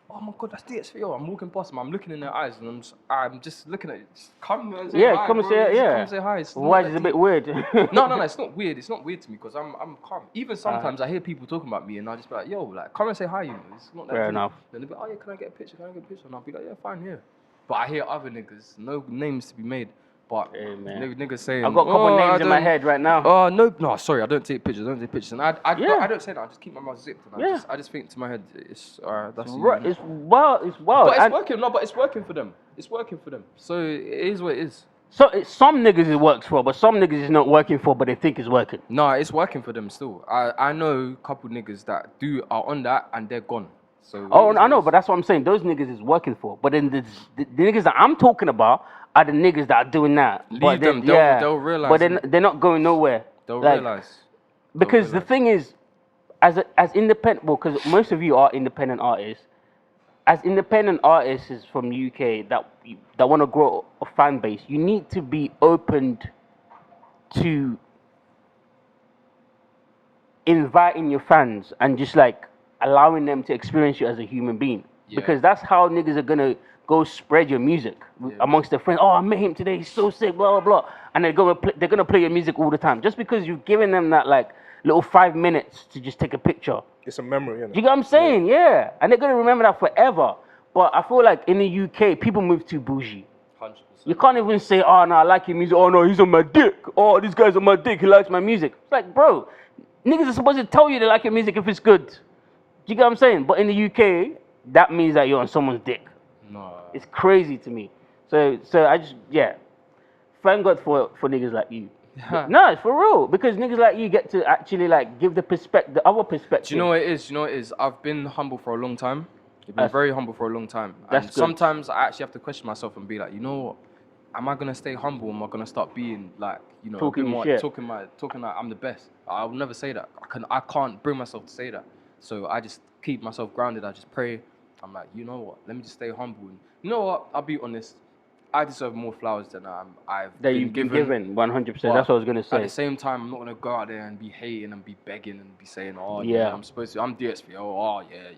Oh my god, that's DXVL. I'm walking past them. I'm looking in their eyes, and I'm just looking at it. Just come and say hi. Come and say Come and say hi. Why is it a bit weird? No, it's not weird. It's not weird to me because I'm calm. Even sometimes I hear people talking about me, and I just be like, yo, like, come and say hi. You know, it's not that. Fair deep. enough. Then they'll be, oh yeah, can I get a picture? And I'll be like, yeah, fine, here. But I hear other niggas, no names to be made. But niggas saying, I've got a couple names in my head right now. Oh no, sorry, I don't take pictures. And I don't say that. I just keep my mouth zipped. And I just think to my head, it's that's right. It's wild. But it's working. No, but it's working for them. It's working for them. So it is what it is. So some niggas it works for, but some niggas it's not working for, but they think it's working. No, it's working for them still. I know a couple niggas that are on that and they're gone. So I know, but that's what I'm saying. Those niggas is working for. But then the niggas that I'm talking about are the niggas that are doing that. Leave them. They'll realize. But they're not going nowhere. They'll realize. Because the thing is, as independent, well, because most of you are independent artists. As independent artists from the UK that want to grow a fan base, you need to be opened to inviting your fans and just like allowing them to experience you as a human being. Yeah. Because that's how niggas are gonna go spread your music amongst their friends. Oh, I met him today. He's so sick. Blah blah blah. And they're gonna play your music all the time just because you've given them that like little 5 minutes to just take a picture. It's a memory, isn't it? You get what I'm saying? Yeah. And they're gonna remember that forever. But I feel like in the UK, people move too bougie. 100%. You can't even say, oh no, I like your music. Oh no, he's on my dick. Oh, this guy's on my dick. He likes my music. It's like, bro, niggas are supposed to tell you they like your music if it's good. Do you get what I'm saying? But in the UK, that means that you're on someone's dick. No. It's crazy to me. So I just, thank God for niggas like you. No, it's for real. Because niggas like you get to actually like give the other perspective. Do you know what it is? I've been humble for a long time. I've been very humble for a long time. That's and good. Sometimes I actually have to question myself and be like, you know what? Am I gonna stay humble? Am I gonna start being like, you know, talking like I'm the best? I will never say that. I can't bring myself to say that. So I just keep myself grounded. I just pray. I'm like, you know what? Let me just stay humble. And you know what? I'll be honest. I deserve more flowers than I've been given. 100%. That's what I was gonna say. At the same time, I'm not gonna go out there and be hating and be begging and be saying, oh yeah, I'm DXVL. Oh yeah.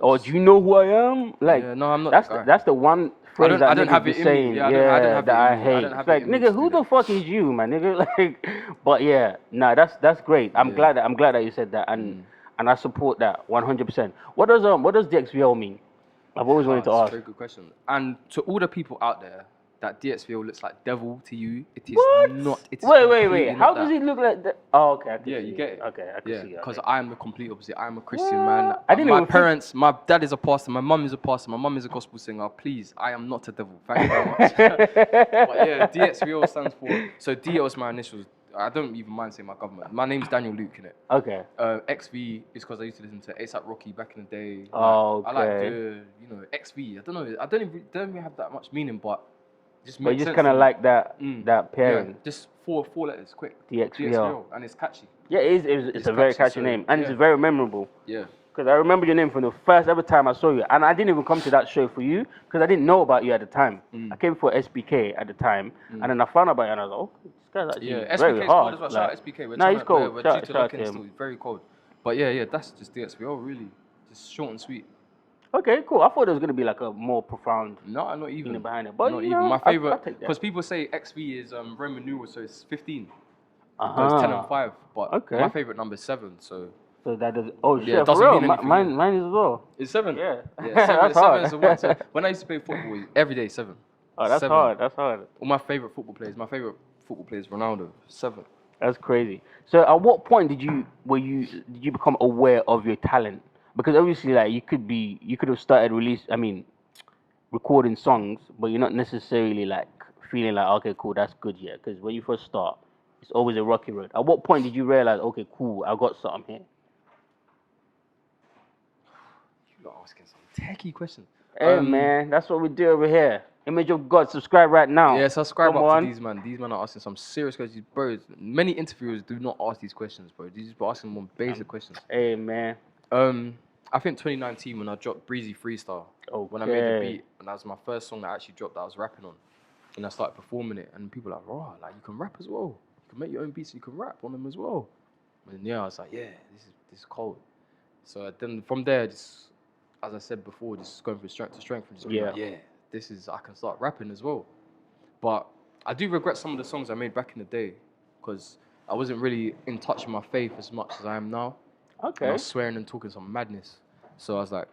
Oh, do you know who I am? Like, no, I'm not. That's the one phrase I don't have it in saying. me. I don't have that I it in me. hate. It's like, nigga, who the fuck is you, man, nigga? Like, but yeah, nah, that's great. I'm glad that you said that, and I support that 100%. What does DXVL mean? I've always wanted to ask. That's a very good question. And to all the people out there that DXVL looks like devil to you, it is not. It is wait. How does it look like that? Oh, okay. You get it. Okay, I can see it. Because I am the complete opposite. I am a Christian man. My dad is a pastor. My mum is a pastor. My mum is a gospel singer. Please, I am not a devil. Thank you very much. But yeah, DXVL stands for. So DL is my initials. I don't even mind saying my government. My name's Daniel Luke, innit? Okay. XV is because I used to listen to A$AP Rocky back in the day. Okay. I like the, XV. I don't know. I don't even have that much meaning, but but you just kind of like that pairing. Yeah, just four letters, quick. DXVL. And it's catchy. Yeah, it's a very catchy name, and it's very memorable. Yeah. Because I remember your name from the first ever time I saw you, and I didn't even come to that show for you because I didn't know about you at the time. I came for SBK at the time, and then I found out about you, and I was like, oh, this guy's actually very hard. Cold as well. Shout out SBK. Nah, he's cold. We're due to lock in still. Very cold. But yeah, that's just DXVL, really. Just short and sweet. Okay, cool. I thought there was gonna be like a more profound No, not even. meaning behind it. But Not you even. know, My I'll favorite, take that. because people say XV is Roman numeral, so it's 15. Uh-huh. Because 10 and 5. But Okay. my favorite number is 7. So So that does. Oh Yeah, shit, it for doesn't real. mean anything, Mine is as well. it's 7. Yeah. Yeah, 7, That's 7 hard. is the one. So when I used to play football, every day 7. Oh, that's 7. hard. That's hard. All my favorite football players. My favorite football player is Ronaldo. 7. That's crazy. So at what point did you become aware of your talent? Because obviously, like you could have started recording songs, but you're not necessarily like feeling like, okay, cool, that's good yet. Because when you first start, it's always a rocky road. At what point did you realize, okay, cool, I got something here? You're asking some techie questions. Hey man, that's what we do over here. Image of God, subscribe right now. Yeah, subscribe Come up on. to these man. These men are asking some serious questions, bro. Many interviewers do not ask these questions, bro. These people are asking more basic questions. Hey man. I think 2019 when I dropped Breezy Freestyle. When I made the Okay. beat, and that was my first song that I actually dropped that I was rapping on, and I started performing it, and people were like, "Raw, like you can rap as well. You can make your own beats, you can rap on them as well." And yeah, I was like, "Yeah, this is cold." So then from there, just as I said before, just going from strength to strength, and just being like, "Yeah, I can start rapping as well." But I do regret some of the songs I made back in the day because I wasn't really in touch with my faith as much as I am now. Okay. And I was swearing and talking some madness. So I was like,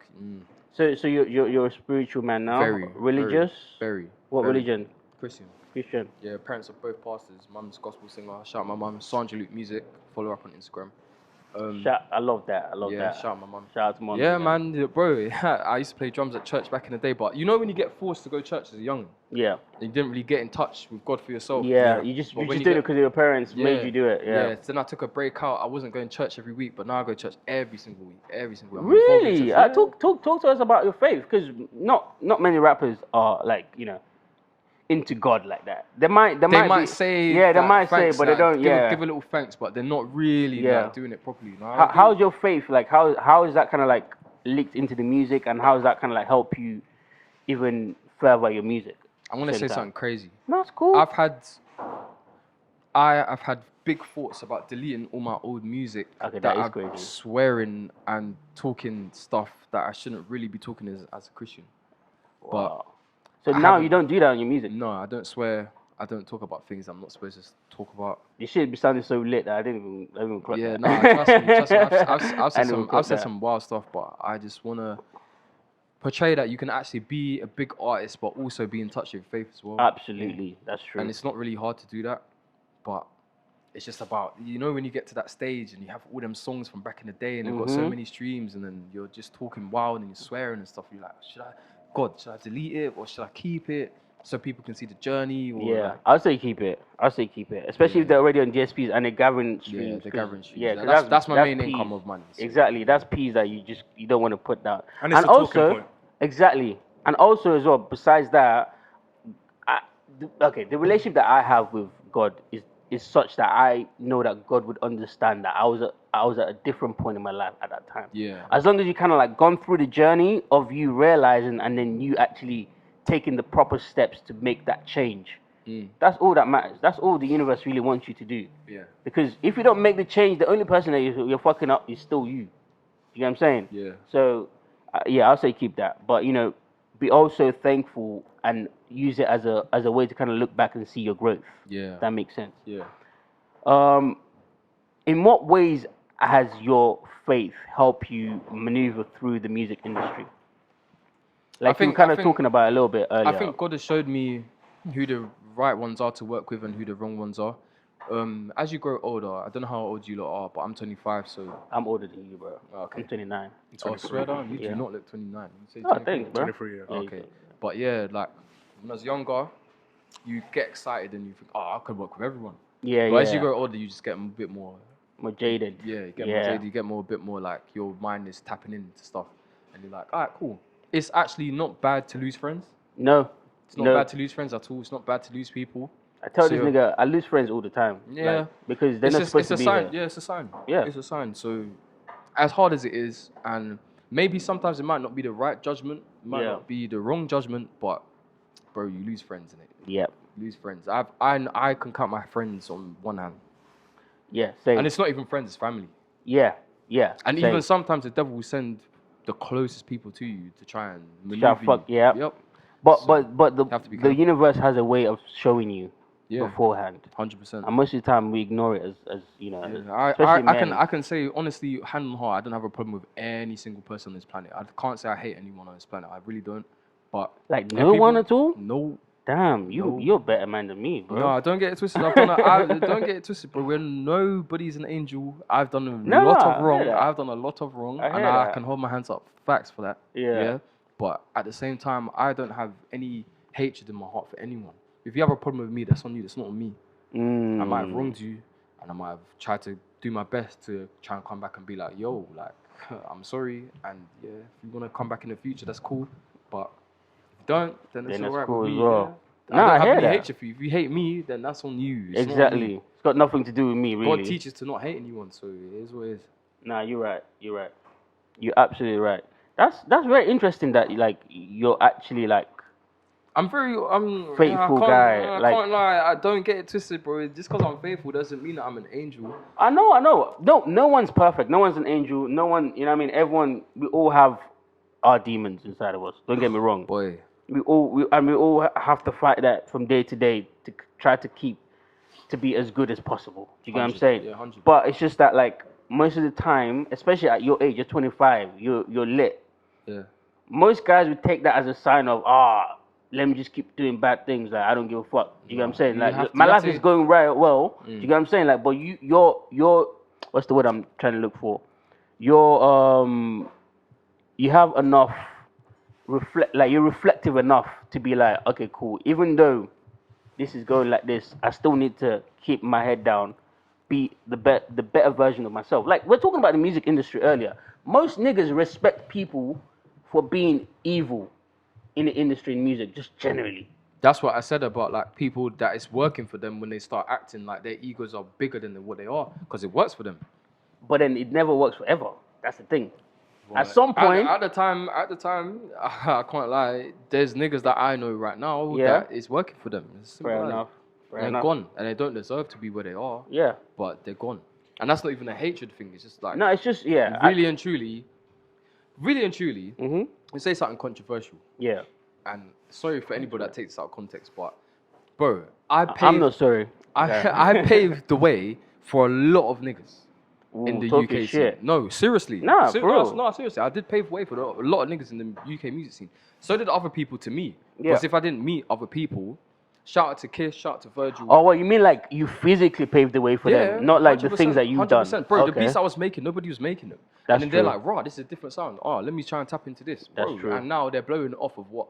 So you're a spiritual man now? Very religious? Very. What very religion? Christian. Christian. Yeah, parents are both pastors. Mum's gospel singer. Shout out my mum, Sandra Luke Music. Follow her up on Instagram. I love that. I love that. Shout out my mum. Shout out to mom. Yeah, man, bro. I used to play drums at church back in the day, but you know when you get forced to go to church as a young, Yeah. you didn't really get in touch with God for yourself. Yeah. You just But when did it because your parents made you do it. Yeah. Then I took a break out. I wasn't going to church every week, but now I go to church every single week. Every single week. I'm involved in Really? church. Talk to us about your faith, because not many rappers are like, into God like that. They might say, yeah, they like, might say, thanks, but they like, don't. give a little thanks, but they're not really like, doing it properly. No, How's your faith? Like, how is that kind of like leaked into the music, and how does that kind of like help you even further your music? I'm gonna say something crazy. No, that's cool. I've had big thoughts about deleting all my old music Okay, that is I'm crazy. swearing and talking stuff that I shouldn't really be talking as a Christian. Wow. So now you don't do that on your music? No, I don't swear. I don't talk about things I'm not supposed to talk about. You should be sounding so lit that I didn't even clock Yeah, that. no, trust me. I've said that. some wild stuff, but I just wanna portray that you can actually be a big artist, but also be in touch with faith as well. Absolutely, that's true. And it's not really hard to do that, but it's just about, when you get to that stage and you have all them songs from back in the day and they've got so many streams, and then you're just talking wild and you're swearing and stuff. You're like, should I delete it or should I keep it so people can see the journey? Or yeah, I'd say keep it. Especially if they're already on DSPs and they're gathering streams. Yeah, they're gathering streams. Yeah, that's my main P's. income of money. So. Exactly, that's P's that you don't want to put down. And it's a talking point. Exactly, and also as well. Besides that, the relationship that I have with God is such that I know that God would understand that I was at a different point in my life at that time. Yeah. As long as you kind of like gone through the journey of you realizing and then you actually taking the proper steps to make that change. That's all that matters. That's all the universe really wants you to do. Yeah. Because if you don't make the change, the only person that you're fucking up is still you. You know what I'm saying? Yeah. So, I'll say keep that. But, be also thankful and use it as a way to kind of look back and see your growth. Yeah. That makes sense. Yeah. In what ways has your faith helped you maneuver through the music industry? Like you were kind of talking about a little bit earlier. I think God has showed me who the right ones are to work with and who the wrong ones are. As you grow older, I don't know how old you lot are, but I'm 25, so... I'm older than you, bro. Okay. I'm 29. Oh, swear down, you Yeah. do not look 29. You say Oh, 23. thanks, bro. 23, yeah. Okay. But yeah, like, when I was younger, you get excited and you think, I could work with everyone. Yeah, But as you grow older, you just get a bit more... More jaded. Yeah, you get more jaded. You get a bit more like your mind is tapping into stuff. And you're like, all right, cool. It's actually not bad to lose friends. No. It's not bad to lose friends at all. It's not bad to lose people. I tell this nigga, I lose friends all the time. Yeah. Like, because they're not supposed to be sign. here. Yeah, it's a sign. Yeah. It's a sign. So, as hard as it is, and maybe sometimes it might not be the right judgment, it might not be the wrong judgment, but, bro, you lose friends in it. Yep. You lose friends. I can count my friends on one hand. Yeah, same. And it's not even friends, it's family. Yeah, yeah. And same. even sometimes the devil will send the closest people to you to try and Shall maneuver fuck, you. yeah. Yep. But So, the universe has a way of showing you Yeah. beforehand. 100%. And most of the time we ignore it as you know, Yeah, especially men. I can say honestly, hand on heart, I don't have a problem with any single person on this planet. I can't say I hate anyone on this planet. I really don't. But Like no one at all? No. Damn, you're a better man than me, bro. No, don't get it twisted. Don't get it twisted, bro. Nobody's an angel. I've done a lot of wrong. I've done a lot of wrong, and I can hold my hands up. Facts for that. Yeah. But at the same time, I don't have any hatred in my heart for anyone. If you have a problem with me, that's on you. That's not on me. I might have wronged you, and I might have tried to do my best to try and come back and be like, yo, like, I'm sorry, and yeah, if you want to come back in the future, that's cool. But if you don't, then it's alright cool with me. as well. I don't have any hatred for you. If you hate me, then that's on you. It's exactly. It's got nothing to do with me, really. God teaches to not hate anyone, so it is what it is. Nah, you're right. You're absolutely right. That's very interesting that like you're actually like I'm faithful guy. I can't lie. I don't get it twisted, bro. Just because I'm faithful doesn't mean that I'm an angel. I know. No one's perfect. No one's an angel. No one. You know what I mean? Everyone. We all have our demons inside of us. Don't get me wrong. Boy. We all have to fight that from day to day to try to be as good as possible. Do you get what I'm saying? Yeah, 100. But it's just that like most of the time, especially at your age, you're 25, you're lit. Yeah. Most guys would take that as a sign of let me just keep doing bad things. Like I don't give a fuck. Do you get what I'm saying? Like my life is going right well. Do you get what I'm saying? Like, but you're what's the word I'm trying to look for? You have enough you're reflective enough to be like, okay, cool. Even though this is going like this, I still need to keep my head down, be the better version of myself. Like we're talking about the music industry earlier. Most niggas respect people for being evil in the industry in music, just generally. That's what I said about like people that it's working for them when they start acting like their egos are bigger than what they are, because it works for them. But then it never works forever. That's the thing. At some point, at the time, I can't lie. There's niggas that I know right now that is working for them. Fair enough. They're gone, and they don't deserve to be where they are. Yeah. But they're gone, and that's not even a hatred thing. It's just like no, it's just really and truly. We say something controversial. Yeah. And sorry for anybody that takes this out of context, but bro, I'm not sorry. I paved the way for a lot of niggas. In the UK scene. No, seriously. Bro. No, seriously. I did pave the way for a lot of niggas in the UK music scene. So did other people to me. Because if I didn't meet other people, shout out to Kiss, shout out to Virgil. Oh, what you mean like you physically paved the way for them, not like the things that you've done. Bro, the beats I was making, nobody was making them. That's and then they're like, raw, this is a different sound. Oh, let me try and tap into this. Bro. That's true. And now they're blowing off of what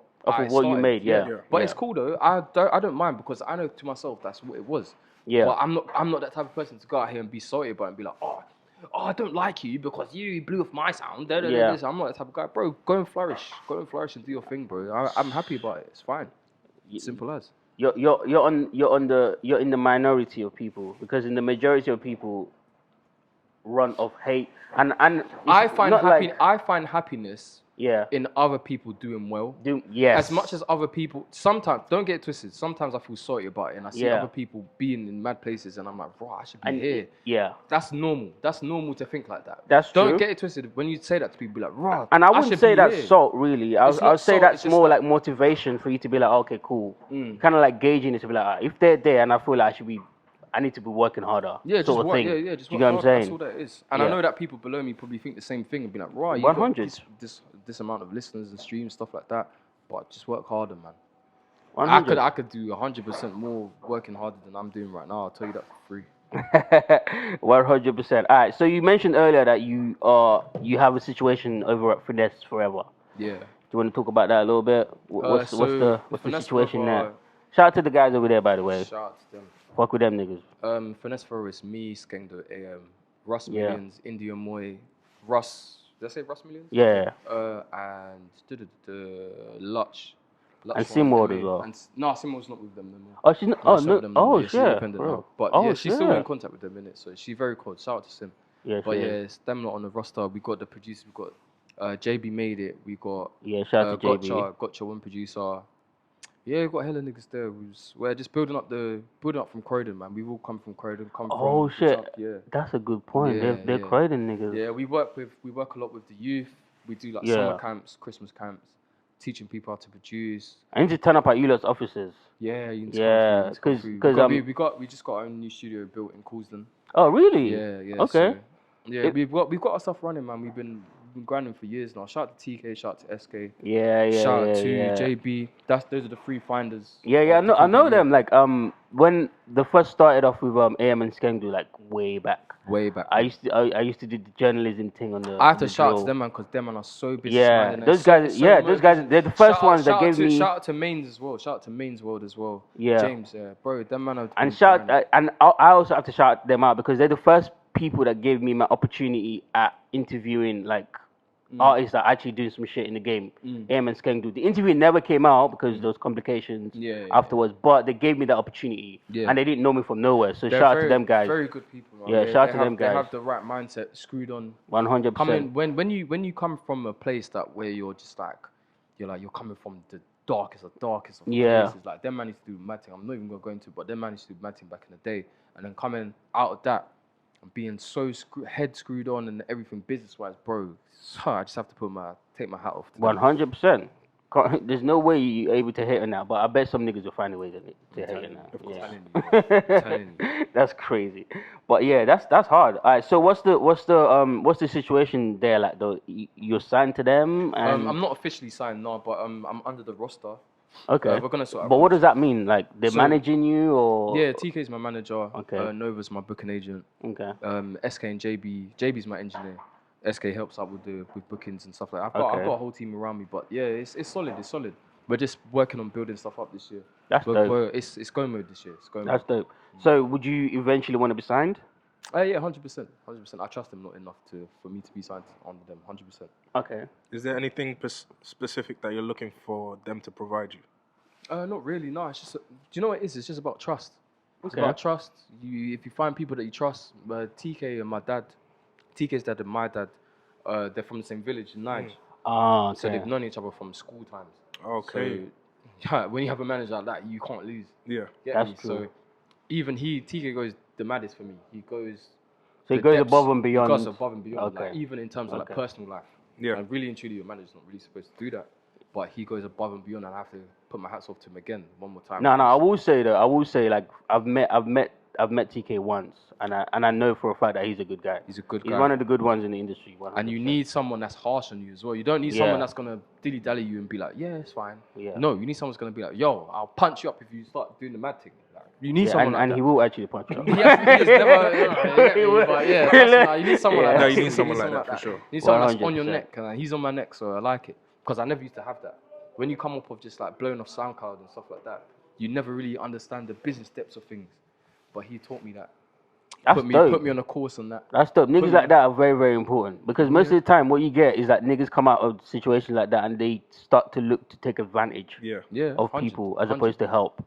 you made, yeah. But it's cool though. I don't mind because I know to myself that's what it was. Yeah. But I'm not that type of person to go out here and be salty about it and be like, oh, I don't like you because you blew off my sound. Yeah. I'm not that type of guy, bro. Go and flourish and do your thing, bro. I'm happy about it. It's fine. Simple as. You're in the minority of people, because in the majority of people run of hate and I find happiness in other people doing well. Yes. As much as other people, sometimes, don't get it twisted, sometimes I feel sorry about it and I see other people being in mad places and I'm like, bro, I should be here. Yeah. That's normal. That's normal to think like that. That's true. Don't get it twisted. When you say that to people, be like, bro, and I wouldn't say that's here. salt, really. I'll say that's more like motivation for you to be like, okay, cool. Kind of like gauging it to be like, if they're there and I feel like I need to be working harder. Yeah, sort of thing. Yeah, just you know what I'm saying? That's all that is. And I know that people below me probably think the same thing and be like, right, you 100. got this amount of listeners and streams, stuff like that. But just work harder, man. 100. I could do 100% more working harder than I'm doing right now. I'll tell you that for free. 100%. All right. So you mentioned earlier that you have a situation over at Finesse Foreva. Yeah. Do you want to talk about that a little bit? What's the situation there? Shout out to the guys over there, by the way. Shout out to them. Fuck with them niggas. Finesse Foreva is me, Skengdo, Russ Millions, India Moy, Russ. Did I say Russ Millions? Yeah. And Lutch. And Simward as well. No, Simward's not with them no more. Oh, she's not. Oh, no. Oh, she's shit. independent now. But she's still in contact with them, innit? So she's very cool. Shout out to Sim. Yeah, but it's them lot on the roster. We got the producer. We got JB Made It. We got shout out to JB. Gotcha one producer. Yeah, we got hella niggas there. We're just building up from Croydon, man. We've all come from Croydon. Shit. Yeah. That's a good point. They're Croydon niggas. Yeah, we work a lot with the youth. We do like summer camps, Christmas camps, teaching people how to produce. I need to turn up at you lot's offices. Yeah, you need to because we just got our own new studio built in Coulsdon. Oh really? Yeah. Okay. So, we've got our stuff running, man. We've been grinding for years now. Shout out to TK, shout out to SK. Shout out to JB. Those are the three finders. I know them. Like when they first started off with AM and Skengdu, like way back. I used to do the journalism thing on the. I have to shout out to them, man, because them man are so busy. Yeah, those guys. Those guys. They're the first ones that gave me. Shout out to Mains as well. Shout out to Mains World as well. Yeah, James. Bro, them man are. And I also have to shout them out because they're the first people that gave me my opportunity at interviewing like artists that are actually doing some shit in the game. AM and Skengdu. The interview never came out because there was complications afterwards, but they gave me the opportunity and they didn't know me from nowhere. So shout out to them guys. Very good people. Man. Yeah, shout out to them guys. They have the right mindset, screwed on. 100%. When you come from a place where you're just like you're coming from the darkest of places. Like them man used to do mad thing. I'm not even gonna go into it, but them man used to do mad thing back in the day, and then coming out of that and being so head screwed on and everything business wise, bro. I just have to take my hat off. 100%. There's no way you're able to hit on that, but I bet some niggas will find a way to hit on that. I'm telling you. That's crazy. But yeah, that's hard. All right, so what's the situation there? Like, you're signed to them? And I'm not officially signed now, but I'm under the roster. Okay. We're gonna sort. But what does that mean? Like they're managing you, or? Yeah, TK's my manager. Okay. Nova's my booking agent. Okay. SK and JB. JB's my engineer. SK helps out with bookings and stuff like that. I've got a whole team around me, but yeah, it's solid. It's solid. We're just working on building stuff up this year. That's dope. It's go mode this year. That's dope. So would you eventually want to be signed? Yeah, 100%. I trust them not enough for me to be signed under them. 100%. Okay. Is there anything specific that you're looking for them to provide you? Not really. No, it's just. Do you know what it is? It's just about trust. It's about trust. If you find people that you trust, TK and my dad, TK's dad and my dad, they're from the same village in Niger. Okay. So they've known each other from school times. Okay. So when you have a manager like that, you can't lose. Yeah. That's true. So even TK goes the maddest for me. He goes. So he goes above and beyond. He goes above and beyond. Okay. Like, even in terms of like personal life. Yeah. And really and truly, your manager's not really supposed to do that. But he goes above and beyond, and I have to put my hats off to him again one more time. No, I will say though. I will say like I've met TK once, and I know for a fact that he's a good guy. He's a good guy. He's one of the good ones in the industry. 100%. And you need someone that's harsh on you as well. You don't need someone that's gonna dilly-dally you and be like, yeah, it's fine. Yeah. No, you need someone that's gonna be like, yo, I'll punch you up if you start doing the mad thing. Like, you need someone like and that. he will actually punch you up. He's never, but yeah, you need someone like that. No, you need someone like that for sure. You need someone that's 100%. on your neck, and he's on my neck, so I like it. Because I never used to have that. When you come up with just like blowing off SoundCloud and stuff like that, you never really understand the business depths of things. But he taught me that. Put me on a course on that. That's dope. Niggas like that are very, very important because most of the time, what you get is that niggas come out of situations like that and they start to look to take advantage of people as opposed to help.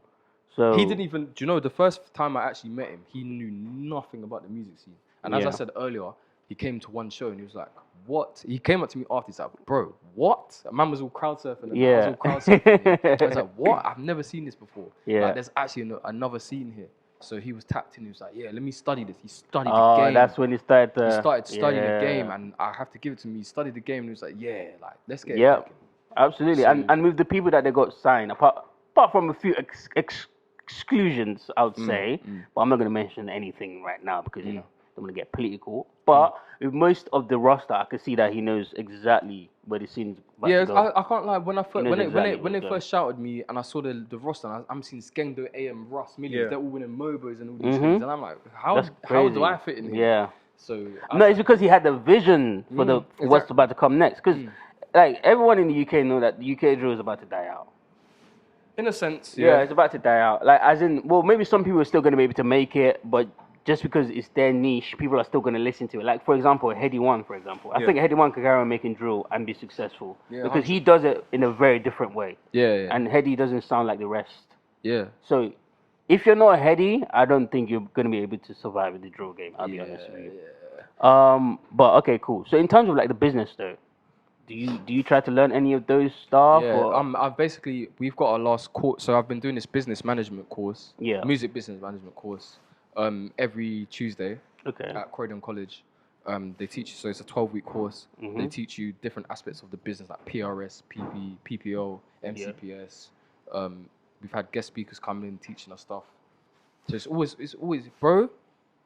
So he didn't even. Do you know the first time I actually met him, he knew nothing about the music scene. And as I said earlier, he came to one show and he was like, "What?" He came up to me after. He's like, "Bro, what?" A man was all crowd surfing. And I was all crowd surfing. I was like, "What? I've never seen this before. Like, there's actually another scene here." So he was tapped in. He was like, "Yeah, let me study this." He studied the game. That's when he started. He started studying the game, and I have to give it to me. He studied the game, and he was like, "Yeah, like let's get." Yeah, absolutely. So, and with the people that they got signed, apart from a few exclusions, I would say, but I'm not going to mention anything right now because you know I'm going to get political. But with most of the roster, I can see that he knows exactly where the scene's about to go. I can't lie. When they first shouted me and I saw the roster, and I'm seeing Skengdo, AM, Russ, Millions, they're all winning MOBOs and all these things, and I'm like, how do I fit in here? Yeah. So it's because he had the vision for what's about to come next. Because like everyone in the UK know that the UK drill is about to die out. In a sense, yeah, it's about to die out. Like as in, well, maybe some people are still going to be able to make it, but just because it's their niche, people are still going to listen to it. Like, for example, Heady One, for example. I think Heady One could carry on making drill and be successful. Yeah, because he does it in a very different way. Yeah. And Heady doesn't sound like the rest. Yeah. So, if you're not Heady, I don't think you're going to be able to survive in the drill game, I'll be honest with you. Yeah. But, okay, cool. So, in terms of, like, the business, though, do you try to learn any of those stuff? Yeah, or? We've got our last course. So, I've been doing this business management course. Yeah. Music business management course. Every Tuesday at Croydon College. They teach you, so it's a 12-week course. They teach you different aspects of the business, like PRS, PPO, MCPS. We've had guest speakers coming in teaching us stuff. So it's always, bro,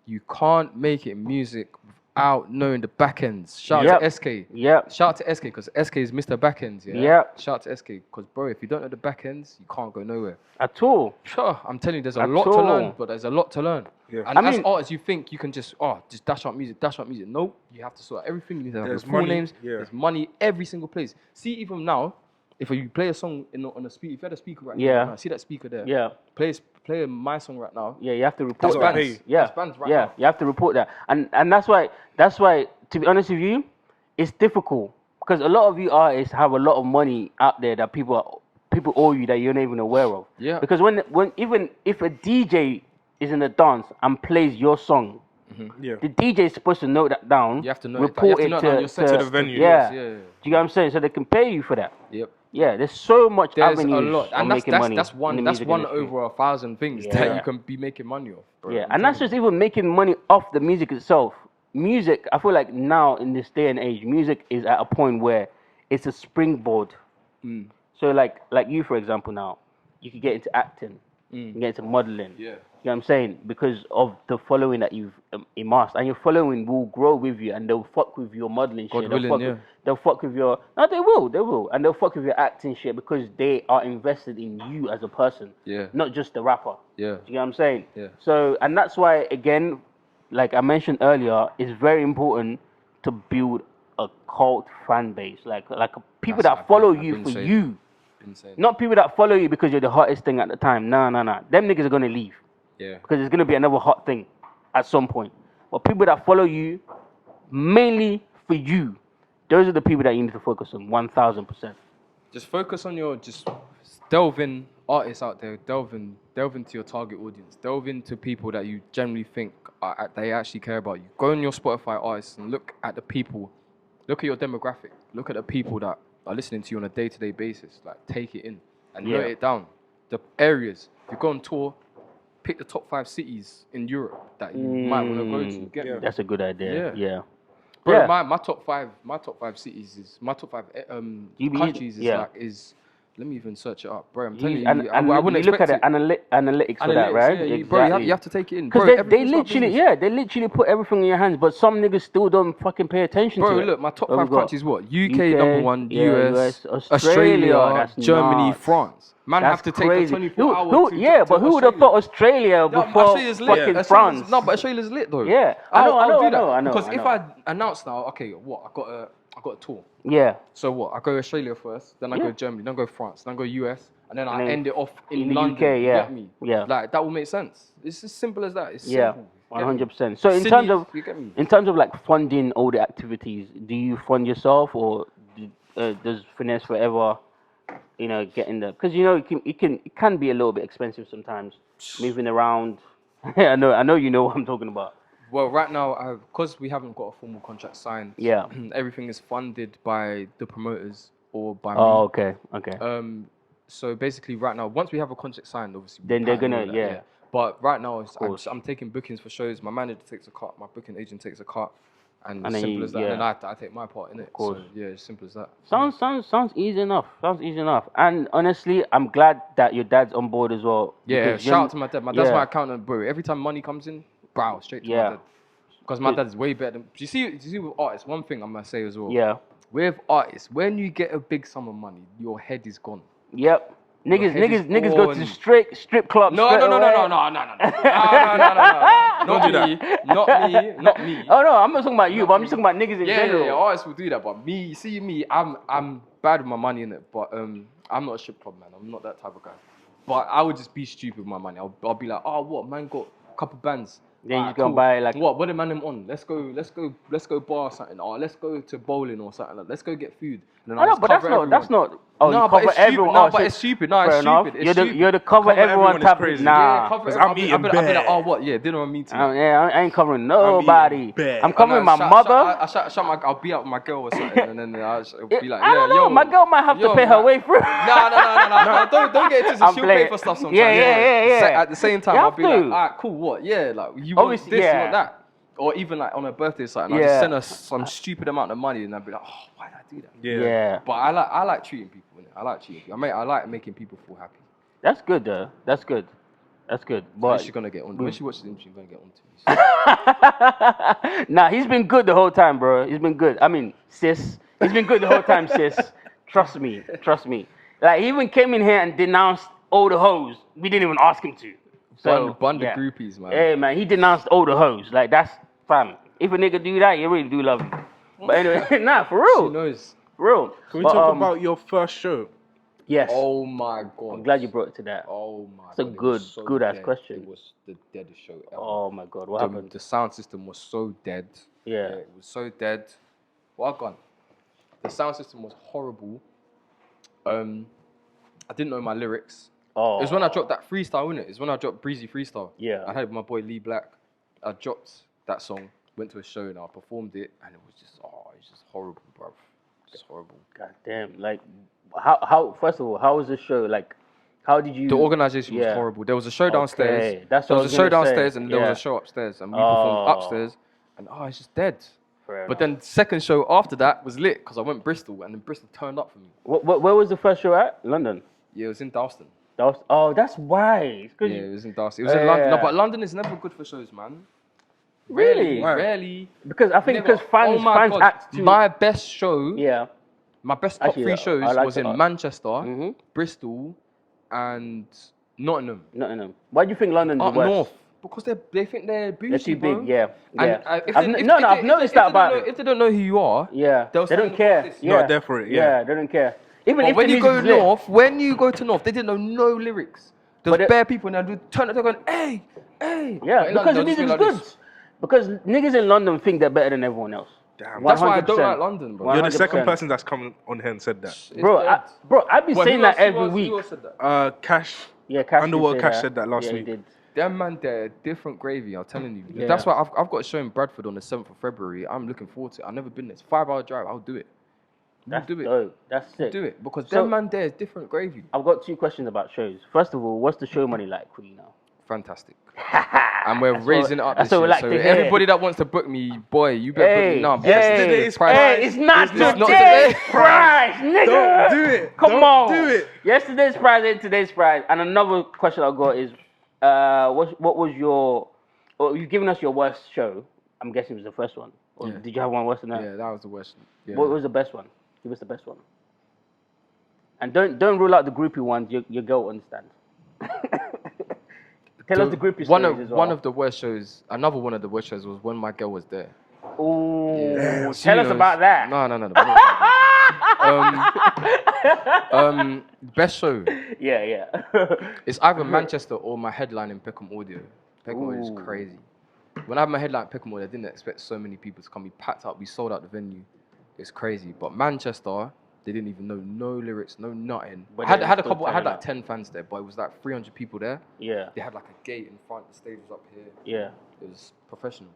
you can't make it in music without knowing the back ends. Shout out to SK. Shout out to SK, because SK is Mr. Backends. Shout out to SK, because bro, if you don't know the back ends, you can't go nowhere. At all. Sure, I'm telling you, there's a lot to learn, but there's a lot to learn. Yeah. And as artists, you think you can just dash out music. Nope, you have to sort out everything. You need to have your full names. There's money every single place. See, even now, if you play a song on a speaker, if you had a speaker right now, see that speaker there? Yeah. Play my song right now. Yeah, you have to report that. Bands. That's bands right now. You have to report that. And that's why, to be honest with you, it's difficult. Because a lot of you artists have a lot of money out there that people owe you that you're not even aware of. Yeah. Because when even if a DJ is in a dance and plays your song, the DJ is supposed to note that down. You have to know report it to the venue. Yeah. Do you get what I'm saying? So they can pay you for that. Yep. Yeah, there's so much there's avenues a lot. And making money. That's one over 1,000 things that you can be making money off. Bro. Yeah, and that's just even making money off the music itself. Music, I feel like now in this day and age, music is at a point where it's a springboard. So like you, for example, now, you could get into acting, you can get into modeling. Yeah. You know what I'm saying? Because of the following that you've amassed. And your following will grow with you, and they'll fuck with your modeling shit. They'll fuck with your... No, they will. And they'll fuck with your acting shit because they are invested in you as a person. Yeah. Not just the rapper. Yeah. Do you know what I'm saying? Yeah. So, and that's why, again, like I mentioned earlier, it's very important to build a cult fan base. Like people that follow you for you. Insane. Not people that follow you because you're the hottest thing at the time. Nah. Them niggas are going to leave. Yeah. Because there's going to be another hot thing at some point. But people that follow you, mainly for you, those are the people that you need to focus on, 1,000%. Just focus on just delve in artists out there, delve into your target audience, delve into people that you generally think they actually care about you. Go on your Spotify artists and look at the people, look at your demographic, look at the people that are listening to you on a day-to-day basis. Like, take it in and note it down. The areas, if you go on tour, pick the top 5 cities in Europe that you might want to go to. Get me? That's a good idea. Yeah. Bro, my top 5 cities is my top 5 countries is let me even search it up, bro. I'm telling you, I wouldn't look at the analytics for that, right? Yeah, exactly. Bro, you have to take it in. Because they literally put everything in your hands, but some niggas still don't fucking pay attention to it. Bro, look, my top 5 countries what? UK number 1, US, Australia, Germany, France. Man, have to take a 24-hour. But who would have thought Australia before fucking France? No, but Australia's lit though. Yeah, I'll do that. Because if I announce now, okay, what I got a tour. Yeah. So what? I go Australia first, then I go Germany, then I go France, then I go US, and then I end it off in London. UK, yeah. Get me? Yeah. Like that will make sense. It's as simple as that. It's simple. 100%. So in terms of like funding all the activities, do you fund yourself or does Finesse Foreva, get in there? Because it can be a little bit expensive sometimes, moving around. I know you know what I'm talking about. Well, right now, because we haven't got a formal contract signed, everything is funded by the promoters or by me. Oh, okay. So basically, right now, once we have a contract signed, obviously, then they're gonna, But right now, I'm taking bookings for shows. My manager takes a cut. My booking agent takes a cut, and as simple as that. And then I take my part in it. Of course. So, as simple as that. Sounds easy enough. And honestly, I'm glad that your dad's on board as well. Yeah, shout out to my dad. My dad's my accountant, bro. Every time money comes in, straight to my dad. Because my dad's way better than... Do you see with artists, one thing I'm going to say as well. Yeah. With artists, when you get a big sum of money, your head is gone. Yep. Niggas go to strip clubs. No. Not me. Oh no, I'm not talking about you, but I'm just talking about niggas in general. Yeah, artists will do that, but me, I'm bad with my money in it, but I'm not a strip club man. I'm not that type of guy. But I would just be stupid with my money. I'll be like, what man got a couple bands. Then you go buy like what the man them on? Let's go bar or something, or let's go to bowling or something. Let's go get food. And then but that's not. Oh, no, but it's stupid. No, but it's stupid. No, it's stupid. You're the cover everyone type. Nah, I'm eating bad. I'll be like, what? Yeah, dinner on me too. I ain't covering nobody. I'm covering my mother. I'll be out with my girl or something, and then I'll be like, I don't know. My girl might have to pay her way through. No. Don't get into this. She'll pay for stuff sometimes. Yeah. At the same time, I'll be like, alright, cool. What? Yeah, like you want this, you want that. or even like on her birthday or something, I just send her some stupid amount of money, and I'd be like, oh, why did I do that? Yeah. But I like treating people. Innit? I like treating people. I like making people feel happy. That's good, though. That's good. But she's gonna get on. When she watches him, she's gonna get on to me. Nah, he's been good the whole time, bro. He's been good. I mean, sis, he's been good the whole time, sis. Trust me. Like, he even came in here and denounced all the hoes. We didn't even ask him to. So, Bun the groupies, man. Hey, man, he denounced all the hoes. Like, that's fam. If a nigga do that, you really do love him. But anyway, nah, for real. She knows. For real. Can we talk about your first show? Yes. Oh my god. I'm glad you brought it to that. Oh my It's a god. good ass question. It was the deadest show ever. Oh my god, what happened? The sound system was so dead. Yeah. It was so dead. Well gone. The sound system was horrible. I didn't know my lyrics. Oh. It was when I dropped that freestyle, innit? It was when I dropped Breezy Freestyle. Yeah. I had my boy Lee Black. I dropped that song, went to a show and I performed it, and it was just horrible, bruv. Just horrible. God damn. Like, how? First of all, how was the show? Like, how did you? The organization was horrible. There was a show downstairs. Okay, that's there what was I a show was gonna downstairs, say. and there was a show upstairs, and we performed upstairs, and it's just dead. Fair But enough. then second show after that was lit because I went Bristol, and then Bristol turned up for me. Where was the first show at? London. Yeah, it was in Dalston. That's why. Yeah, it was in Dalston. It was in London. No, but London is never good for shows, man. Really? Rarely. Because I think Never. fans God. act too. My best show. Yeah. My best top Actually, three shows I like was it. in Manchester, Mhm. Bristol, and Nottingham. No. Why do you think London's Up the worst? north. Because they think they're bougie, They're too bro. big. Yeah. And, Yeah. if I've noticed that about it. If they don't know who you are, Yeah. they'll They don't stand care. up like this. Yeah. Not there for it, yeah. They don't care. Even But if when the you go music's lit. north, they didn't know no lyrics. There But was it- bare people and they'd turn up, they're going, hey. Yeah, But in because the London, they'll just music's be like good. this. Because niggas in London think they're better than everyone else. Damn. That's why I don't 100%. like London, bro. You're the second 100%. person that's come on here and said that. It's Bro, dead. I be Well, saying who that else- every week. Who else said that? Cash. Yeah, Cash Underworld did say Cash said that last yeah, week. He did. Them man, they're different gravy, I'm telling you. Yeah. That's why I've got a show in Bradford on the 7th of February. I'm looking forward to it. I've never been there. It's a 5-hour drive. I'll do it. That's do it. dope. That's sick. Do it. Because So- them man there is different gravy. I've got 2 questions about shows. First of all, what's the show money like for you now? Fantastic. And we're raising it up that's this what we year. like So to hear. everybody that wants to book me, boy, you better book me now. Because Yesterday's price. Hey, it's not It's not today's today's price, nigga. Don't do it. Come Don't on. do it. Yesterday's price ain't today's price. And another question I got is, what was your? Well, you've given us your worst show. I'm guessing it was the first one. Or Yeah. did you have one worse than that? Yeah, that was the worst. Yeah. What was the best one? Give us the best one. And don't rule out the groupie ones. Your girl will understand. Tell us the groupie one stories of as well. one of the worst shows. Another one of the worst shows was when my girl was there. Ooh, Yeah. tell us about that. No. Best show. Yeah. It's either Manchester or my headline in Peckham Audio. Peckham Audio is Ooh. crazy. When I had my headline at Peckham Audio, I didn't expect so many people to come. We packed up. We sold out the venue. It's crazy. But Manchester, they didn't even know no lyrics, no nothing. But I they had a still couple. I had turning like up. 10 fans there, but it was like 300 people there. Yeah. They had like a gate in front. The stage was up here. Yeah. It was professional,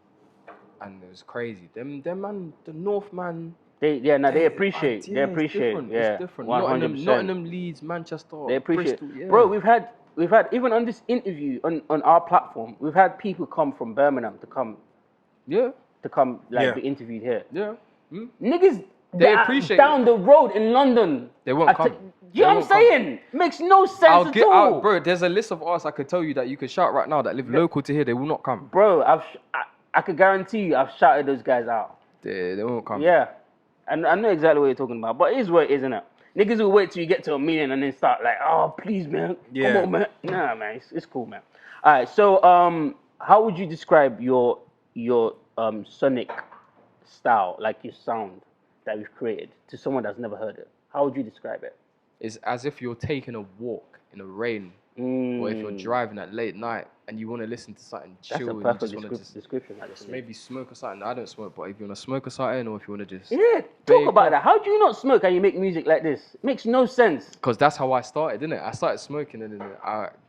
and it was crazy. Them man, the North man. They appreciate. Yeah, They appreciate. It's different. 100%. Nottingham, Leeds, Manchester. They appreciate. Bristol, yeah. Bro, we've had even on this interview on our platform, we've had people come from Birmingham to come Yeah. like Yeah. be interviewed here. Yeah. Niggas They that are appreciate down the road in London. They won't come. You know what I'm saying? Makes no sense at all. Bro, there's a list of artists I could tell you that you could shout right now that live local to here. They will not come. Bro, I could guarantee you I've shouted those guys out. They won't come. Yeah. And I know exactly what you're talking about. But it is what it is, isn't it? Niggas will wait till you get to a meeting and then start like, oh, please, man. Yeah. Come on, man. Nah, man. It's cool, man. All right. So, how would you describe your sonic style, like your sound that we've created, to someone that's never heard it? How would you describe it? It's as if you're taking a walk in the rain, or if you're driving at late night and you want to listen to something That's chill a and you perfect just want to description. just maybe smoke or something. I don't smoke, but if you want to smoke or something, or if you want to just Yeah, talk about that. How do you not smoke and you make music like this? It makes no sense. because that's how I started, didn't it? I started smoking and then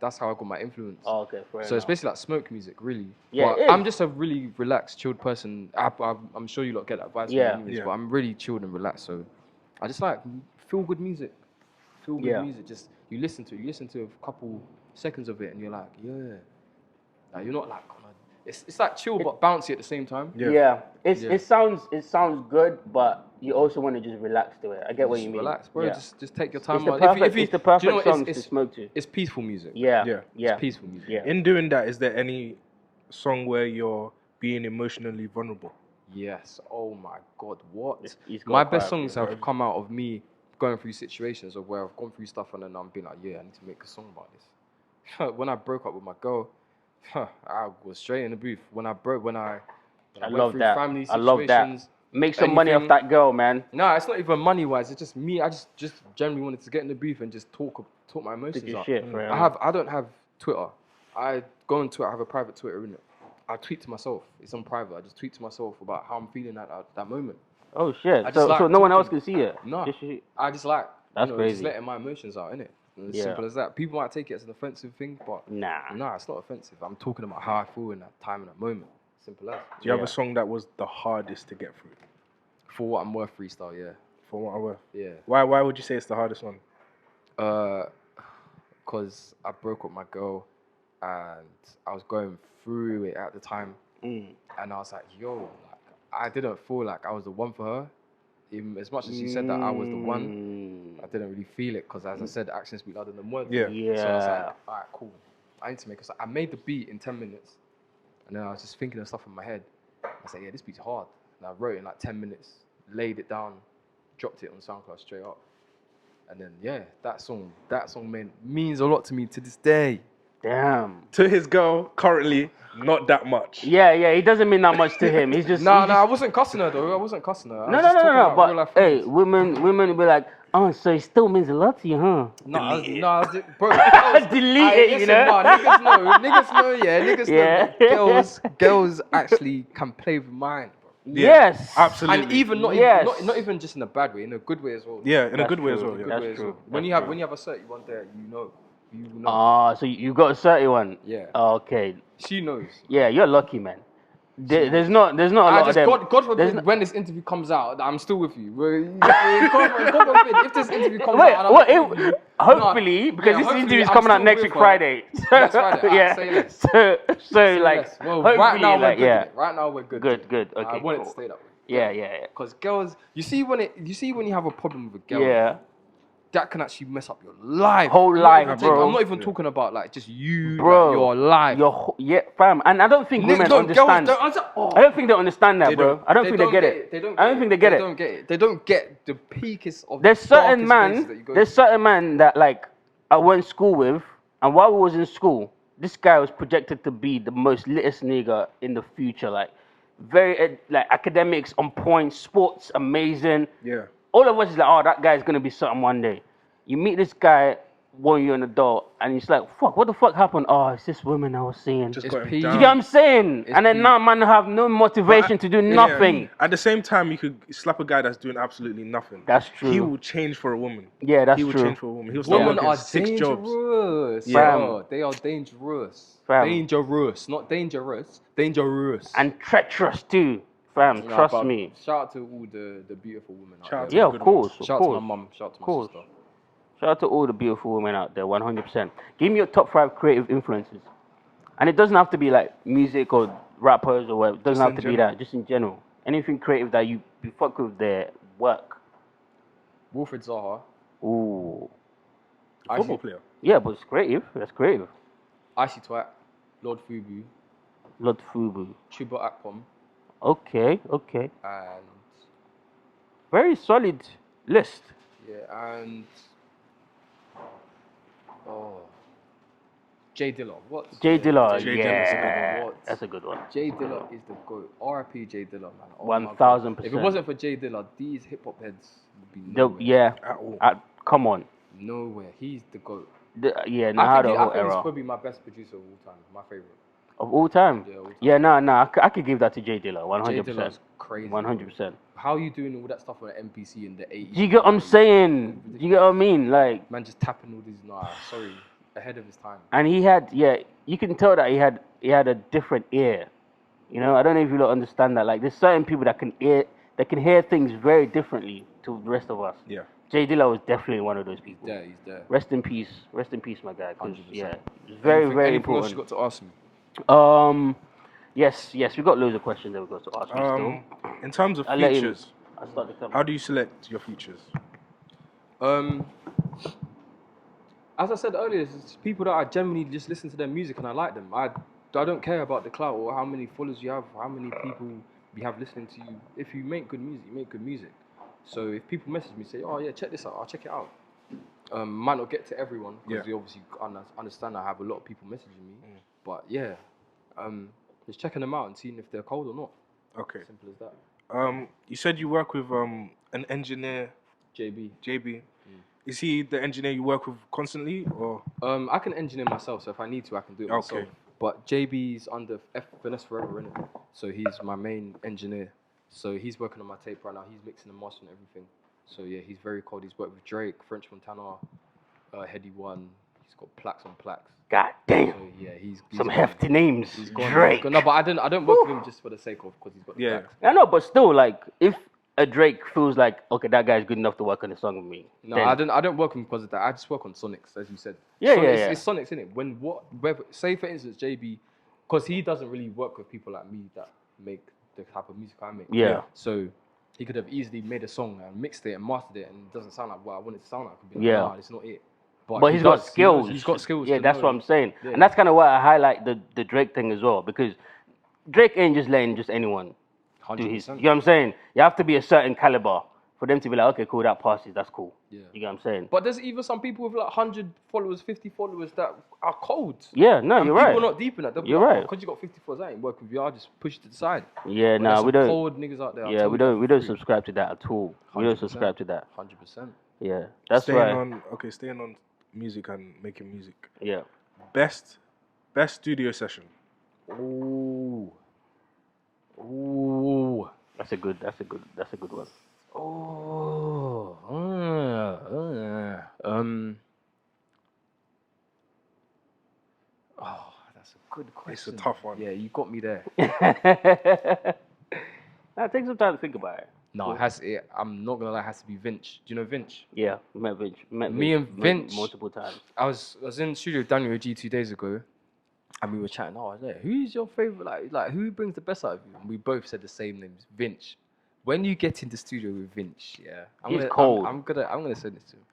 that's how I got my influence. Oh, okay, fair So it's enough. basically like smoke music, really. Yeah, But it is. I'm just a really relaxed, chilled person. I'm sure you lot get that vibe from Yeah. me anyways, Yeah. but I'm really chilled and relaxed. So I just like feel good music. Feel good Yeah. music. Just you listen to a couple seconds of it and you're like, yeah. Like you're not like on a It's like chill but bouncy at the same time. Yeah. It sounds good, but you also want to just relax to it. I get what you mean. Relax, bro. Yeah. Just take your time. It's the perfect do you know what? songs to smoke to. It's peaceful music. Yeah. It's peaceful music. Yeah. In doing that, is there any song where you're being emotionally vulnerable? Yes. Oh my God. What? He's got My a best vibe, songs yeah. have come out of me going through situations of where I've gone through stuff and then I'm being like, yeah, I need to make a song about this. When I broke up with my girl, I was straight in the booth. When I I went love through that. family I love that. situations, Make some money off that girl, man. No, it's not even money wise. It's just me. I just generally wanted to get in the booth and just talk my emotions out. Shit, bro. I don't have Twitter. I go on Twitter. I have a private Twitter, innit? I tweet to myself. It's on private. I just tweet to myself about how I'm feeling at that moment. Oh shit! I just So like no one else talking. can see it. No, Just you. I just like That's just crazy. letting my emotions out, innit? As Yeah. simple as that. People might take it as an offensive thing, but Nah. it's not offensive. I'm talking about how I feel in that time, in that moment. Simple as. Do you have a song that was the hardest to get through? For what I'm worth, freestyle, yeah. For what I were. Yeah. Why would you say it's the hardest one? Because I broke up with my girl and I was going through it at the time. And I was like, yo, like, I didn't feel like I was the one for her. Even as much as she said that I was the one, I didn't really feel it because, as I said, actions speak louder than words. Yeah. So I was like, all right, cool. I need to make I made the beat in 10 minutes. And then I was just thinking of stuff in my head. I was like, yeah, this beat's hard. And I wrote it in like 10 minutes, laid it down, dropped it on SoundCloud straight up. And then, yeah, that song means a lot to me to this day. Damn. To his girl, currently, not that much. Yeah, he doesn't mean that much to him. He's just. I wasn't cussing her though. I wasn't cussing her. No. But hey, women will be like, oh, so it still means a lot to you, huh? Bro. Delete it, you know? Niggas know, yeah. Niggas know girls actually can play with mine, bro. Yeah, Yes. absolutely. And even not even just in a bad way, in a good way as well. Yeah, in a That's good way as true. well. Yeah. That's true. When you have a certain one there, you know. So you got a 31. Yeah. Okay. She knows. Yeah, you're lucky, man. There's not a lot of them. God forbid, when this interview comes out, I'm still with you. God forbid, if this interview comes out, and I'm hopefully, because this interview is coming out next week Friday. Next Friday. Yeah. Say less. So like, well, hopefully, right now we're like, good. yeah. Right now we're good. Good. Okay. I want it cool. to stay that way. Yeah. Because girls, you see when you have a problem with a girl, Yeah. that can actually mess up your life. Whole life, bro. I'm not even talking about like just you, Bro, like, your life. fam. And I don't think women understand. I don't think they understand that, bro. I don't think they get it. I don't think they get it. They don't get the peakest of. There's certain man that like I went to school with, and while we was in school, this guy was projected to be the most litest nigga in the future. Like very like academics on point, sports amazing. Yeah. All of us is like, oh, that guy's gonna be something one day. You meet this guy when you're an adult, and he's like, fuck, what the fuck happened? Oh, it's this woman I was seeing. Just It's got him peak. You down. get what I'm saying? And then peak. now man have no motivation to do nothing. At the same time, you could slap a guy that's doing absolutely nothing. That's true. He will change for a woman. Yeah, that's He will true. change for a woman. He'll start Women working are 6 jobs. dangerous. Fam. Bro, they are dangerous. Fam. Dangerous, not dangerous. Dangerous. And treacherous too, fam. Nah, Trust but me. Shout out to all the beautiful women out Shout out there. Yeah, good of course. Shout out to my mum. Shout out to my sister. Shout out to all the beautiful women out there, 100%. Give me your top 5 creative influences. And it doesn't have to be like music or rappers or whatever. It doesn't have to be that. Just in general. Anything creative that you fuck with their work. Wilfred Zaha. Ooh. Football player. Yeah, but it's creative. That's creative. Icy Twat. Lord Fubu. Lord Fubu. Chuba Akpom. Okay. And Very solid list. yeah, and Jay Dilla. What? Jay Dilla, Jay yeah. Dilla's a good one. That's a good one. Jay Dilla is the GOAT. R.I.P. Jay Dilla, man. Oh 1000%. If it wasn't for Jay Dilla, these hip hop heads would be The- nowhere. yeah. At all. Come on. Nowhere. He's the GOAT. Yeah, now the whole I think he's era. probably my best producer of all time. My favorite. Of all time? Yeah, all time. Yeah, nah. I could give that to Jay Dilla, 100%. Jay Dilla's crazy. 100%. How are you doing all that stuff on an MPC in the 80s? Do you get what I'm saying? Do you get what I mean? Like, Man, just tapping all these. Nah, sorry. Ahead of his time. and he had, you can tell that he had a different ear. You know, I don't know if you don't understand that. Like, there's certain people that can hear things very differently to the rest of us. Yeah. Jay Dilla was definitely one of those people. He's there. Rest in peace, my guy. 'Cause, 100%. yeah, it's very, very Anything else important. you got to ask me? Yes, we got loads of questions that we've got to ask you still. In terms of I'll let features, I'll start the how do you select your features? As I said earlier, it's people that I genuinely just listen to their music and I like them. I don't care about the clout or how many followers you have, how many people you have listening to you. If you make good music, you make good music. So if people message me, say, oh yeah, check this out, I'll check it out. Might not get to everyone because you obviously understand I have a lot of people messaging me. But yeah, just checking them out and seeing if they're cold or not. Okay. Simple as that. You said you work with an engineer, JB. Is he the engineer you work with constantly, or? I can engineer myself, so if I need to, I can do it myself. But JB's under Finesse Foreva, innit? So he's my main engineer. So he's working on my tape right now. He's mixing and mastering everything. So yeah, he's very cold. He's worked with Drake, French Montana, Heady One. He's got plaques on plaques. God damn. So yeah, he's some hefty names. Drake. No, but I don't work with him just for the sake of because he's got the plaques. I know, but still, like if a Drake feels like, okay, that guy's good enough to work on a song with me. No, I don't work with him because of that. I just work on Sonics, as you said. Yeah. It's Sonics, innit? Say for instance, JB, because he doesn't really work with people like me that make the type of music I make. Yeah. So he could have easily made a song and mixed it and mastered it, and it doesn't sound like what I want it to sound like. Could be like, nah, it's not it. But he's got skills. He's got skills. Yeah, that's what I'm saying. Yeah. And that's kind of why I highlight the Drake thing as well, because Drake ain't just letting just anyone. 100%. You know what I'm saying? You have to be a certain caliber for them to be like, okay, cool, that passes, that's cool. Yeah. You know what I'm saying? But there's even some people with like 100 followers, 50 followers that are cold. Yeah, no, you're right. People are not deep in that. You're right. Because you got 50 followers, I ain't working with you. I'll just push it to the side. Yeah, no, we don't. Cold niggas out there. Yeah, we don't subscribe to that at all. 100%. We don't subscribe to that. 100%. Yeah, that's staying right. Staying on music and making music. Yeah. Best studio session. Ooh. That's a good one. Oh, that's a good question. It's a tough one. Yeah, you got me there. Now take some time to think about it. No, I'm not gonna lie, it has to be Vinch. Do you know Vinch? Yeah, met Vinch. Me and Vinch multiple times. I was in the studio with Daniel G 2 days ago, and we were chatting. Oh, I was like, who's your favorite? Like who brings the best out of you? And we both said the same names, Vinch. When you get in the studio with Vinch, he's cold. I'm gonna say this to him.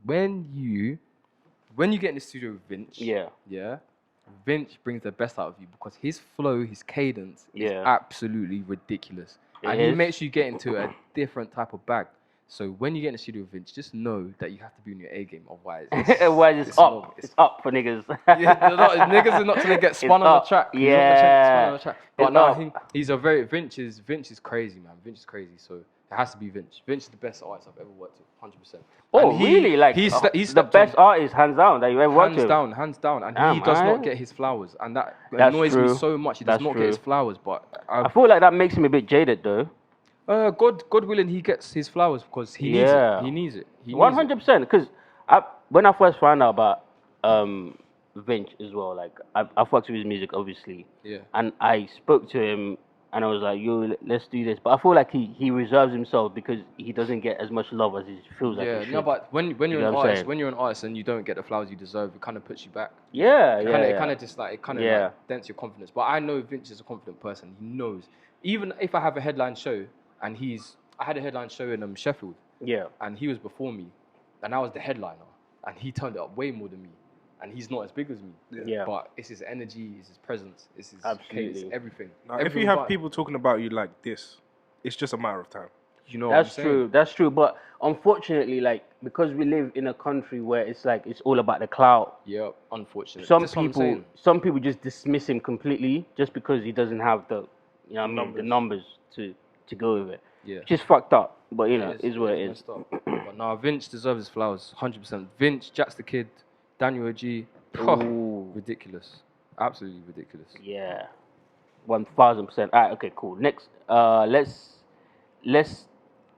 When you get in the studio with Vinch, Vinch brings the best out of you because his flow, his cadence is absolutely ridiculous. He makes you get into a different type of bag. So when you get in the studio with Vinch, just know that you have to be in your A game, otherwise it's up. It's up for niggas. Niggas are not gonna get spun on the track. Yeah. But no, Vinch is crazy, man. Vinch is crazy. So it has to be Vinch. Vinch is the best artist I've ever worked with, 100%. Oh, really? Like he's the best artist, hands down, that you ever worked with. Hands down. And he does not get his flowers, and that annoys me so much. He does not get his flowers, but I feel like that makes him a bit jaded, though. God willing, he gets his flowers because he needs it. He needs it. 100%. Because when I first found out about Vinch as well, like I fucked with his music, obviously. Yeah. And I spoke to him, and I was like, "Yo, let's do this." But I feel like he reserves himself because he doesn't get as much love as he feels like he should. Yeah, no, but when you're an artist, and you don't get the flowers you deserve, it kind of puts you back. It kind of dents your confidence. But I know Vinch is a confident person. He knows. Even if I have a headline show. And I had a headline show in Sheffield. Yeah. And he was before me. And I was the headliner. And he turned it up way more than me. And he's not as big as me. Yeah. But it's his energy, it's his presence, it's his cadence, everything. Now, if you have people talking about you like this, it's just a matter of time. You know That's true. That's true. But unfortunately, like, because we live in a country where it's like it's all about the clout. Yeah, unfortunately. Some people just dismiss him completely just because he doesn't have the the numbers to go with it. Yeah. Just fucked up. But is what it is. But now Vinch deserves his flowers, 100%. Vinch, Jax the Kid, Daniel G. Ridiculous. Absolutely ridiculous. Yeah. 1000%. Alright, okay, cool. Next, let's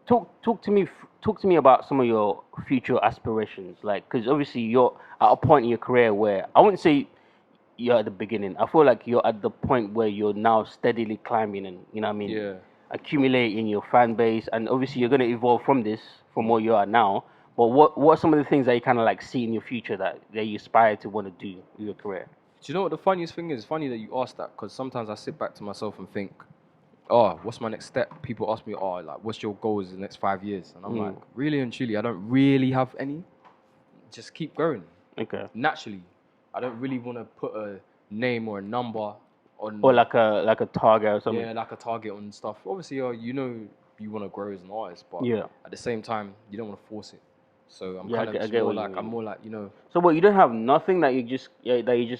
talk to me about some of your future aspirations. Like, because obviously you're at a point in your career where I wouldn't say you're at the beginning. I feel like you're at the point where you're now steadily climbing and accumulating your fan base, and obviously you're going to evolve from where you are now. But what are some of the things that you kind of like see in your future that you aspire to want to do in your career? you know what the funniest thing is? It's funny that you asked that because sometimes I sit back to myself and think, oh, what's my next step? People ask me, oh, like, what's your goals in the next 5 years? And I'm like, really and truly, I don't really have any. Just keep going. Okay. Naturally, I don't really want to put a name or a number on. Or like a target or something. Yeah, like a target on stuff. Obviously, you know, you want to grow as an artist, but at the same time, you don't want to force it. So I'm kind of more like, you know. So what? You don't have nothing that you just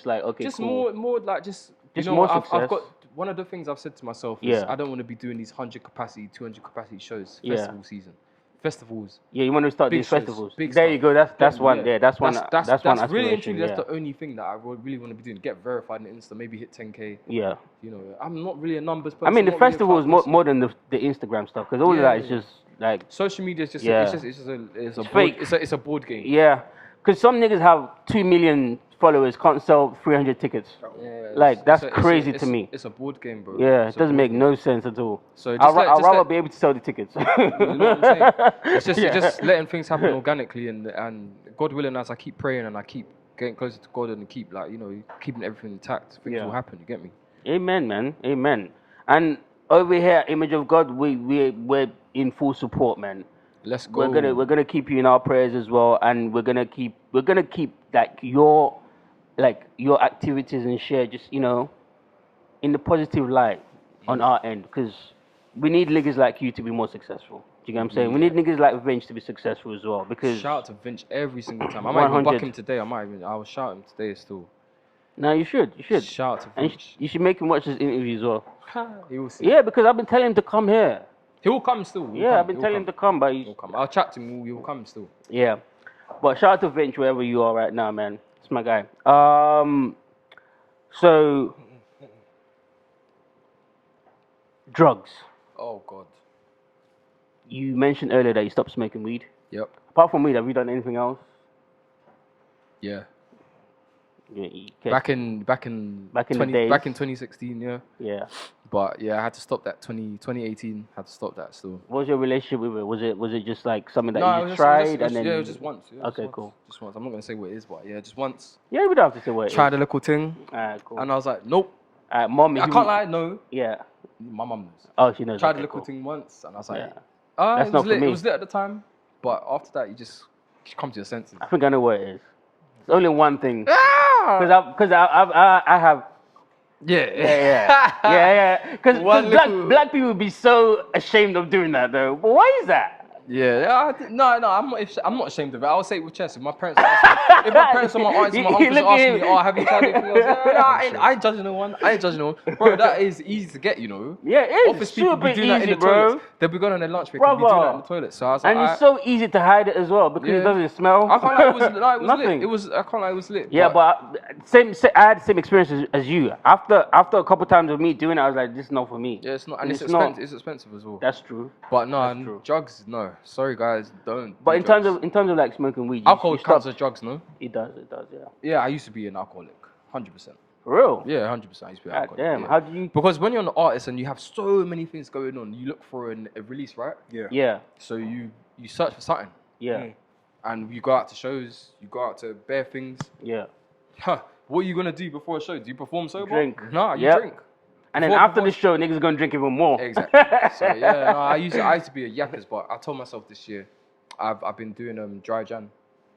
like, okay, just cool. more like just you know, more I've success. got one of the things I've said to myself is I don't want to be doing these 100 capacity, 200 capacity shows festival season. Festivals. Yeah, you want to start big these shows, festivals. big There stuff. you go. That's one. Yeah, that's one. That's one really and truly. aspiration, That's the only thing that I really want to be doing. Get verified on Insta. Maybe hit 10K. Yeah. You know, I'm not really a numbers person. I mean, the not really a festival is fan more than the Instagram stuff because all of that is just like social media. Is just it's a fake. board, it's a board game. Yeah, because some niggas have 2 million followers, can't sell 300 tickets. Yeah, like that's crazy to me. It's a board game, bro. Yeah, it doesn't make no sense at all. So I'd rather be able to sell the tickets. You know what I'm saying? It's just letting things happen organically, and God willing, as I keep praying and I keep getting closer to God and keep keeping everything intact, things will happen. You get me? Amen, man. Amen. And over here, Image of God, we're in full support, man. Let's go. We're gonna keep you in our prayers as well, and we're gonna keep your activities and share just in the positive light on our end, because we need niggas like you to be more successful. Do you get what I'm saying? We need niggas like Vince to be successful as well. Because shout out to Vince every single time. I might even buck him today. I will shout him today still. No, you should. Shout out to Vince. And you should make him watch this interview as well. He will see. Yeah, because I've been telling him to come here. He will come still. I've been telling him to come, but he'll come. I'll chat to him. He will come still. Yeah, but shout out to Vince wherever you are right now, man. It's my guy. So drugs. Oh God. You mentioned earlier that you stopped smoking weed. Yep. Apart from weed, have you done anything else? Yeah. Back in the days. Back in 2016, yeah. Yeah. But yeah, I had to stop that. 2018, had to stop that still. What was your relationship with it? Was it just like something that you just tried it was just once. Yeah, okay, cool. Just once. I'm not gonna say what it is, but yeah, just once. Yeah, we don't have to say what it is. Tried a little thing. Cool. And I was like, nope. Mom, I can't lie, no. Yeah. My mum knows. Oh, she knows. Tried a little thing once, and I was like, that's it was not lit. for me. It was lit at the time, but after that, you just come to your senses. I think I know what it is. It's only one thing. Because I have. Yeah. Because black people would be so ashamed of doing that, though. But why is that? Yeah, no, I'm not ashamed of it. I'll say it with chest. If my parents ask me, if my parents or my aunts or my uncles ask me, oh, have you tried anything else? I ain't judging no one. Bro, that is easy to get, you know. Yeah, it is. Office people be doing that in the toilets. They'll be going on their lunch break and be doing that in the toilet. So I was like, and it's so easy to hide it as well because it doesn't smell. I can't lie, it was nothing. lit. I can't lie, it was lit. Yeah, but I had the same experience as you. After a couple times of me doing it, I was like, this is not for me. Yeah, it's not, and it's expensive as well. That's true. But no, drugs, no. Sorry guys, don't. But in terms of like smoking weed, alcohol counts as drugs, no? It does, yeah. Yeah, I used to be an alcoholic, 100%. For real? Yeah, 100%. I used to be an alcoholic. Damn, how do you? Because when you're an artist and you have so many things going on, you look for a release, right? Yeah. Yeah. So you search for something. Yeah. And you go out to shows, you go out to bare things. Yeah. What are you gonna do before a show? Do you perform sober? Drink. Nah, you drink. And then after the show, niggas gonna drink even more. Exactly. So yeah, no, I used to be a yappers, but I told myself this year, I've been doing dry Jan.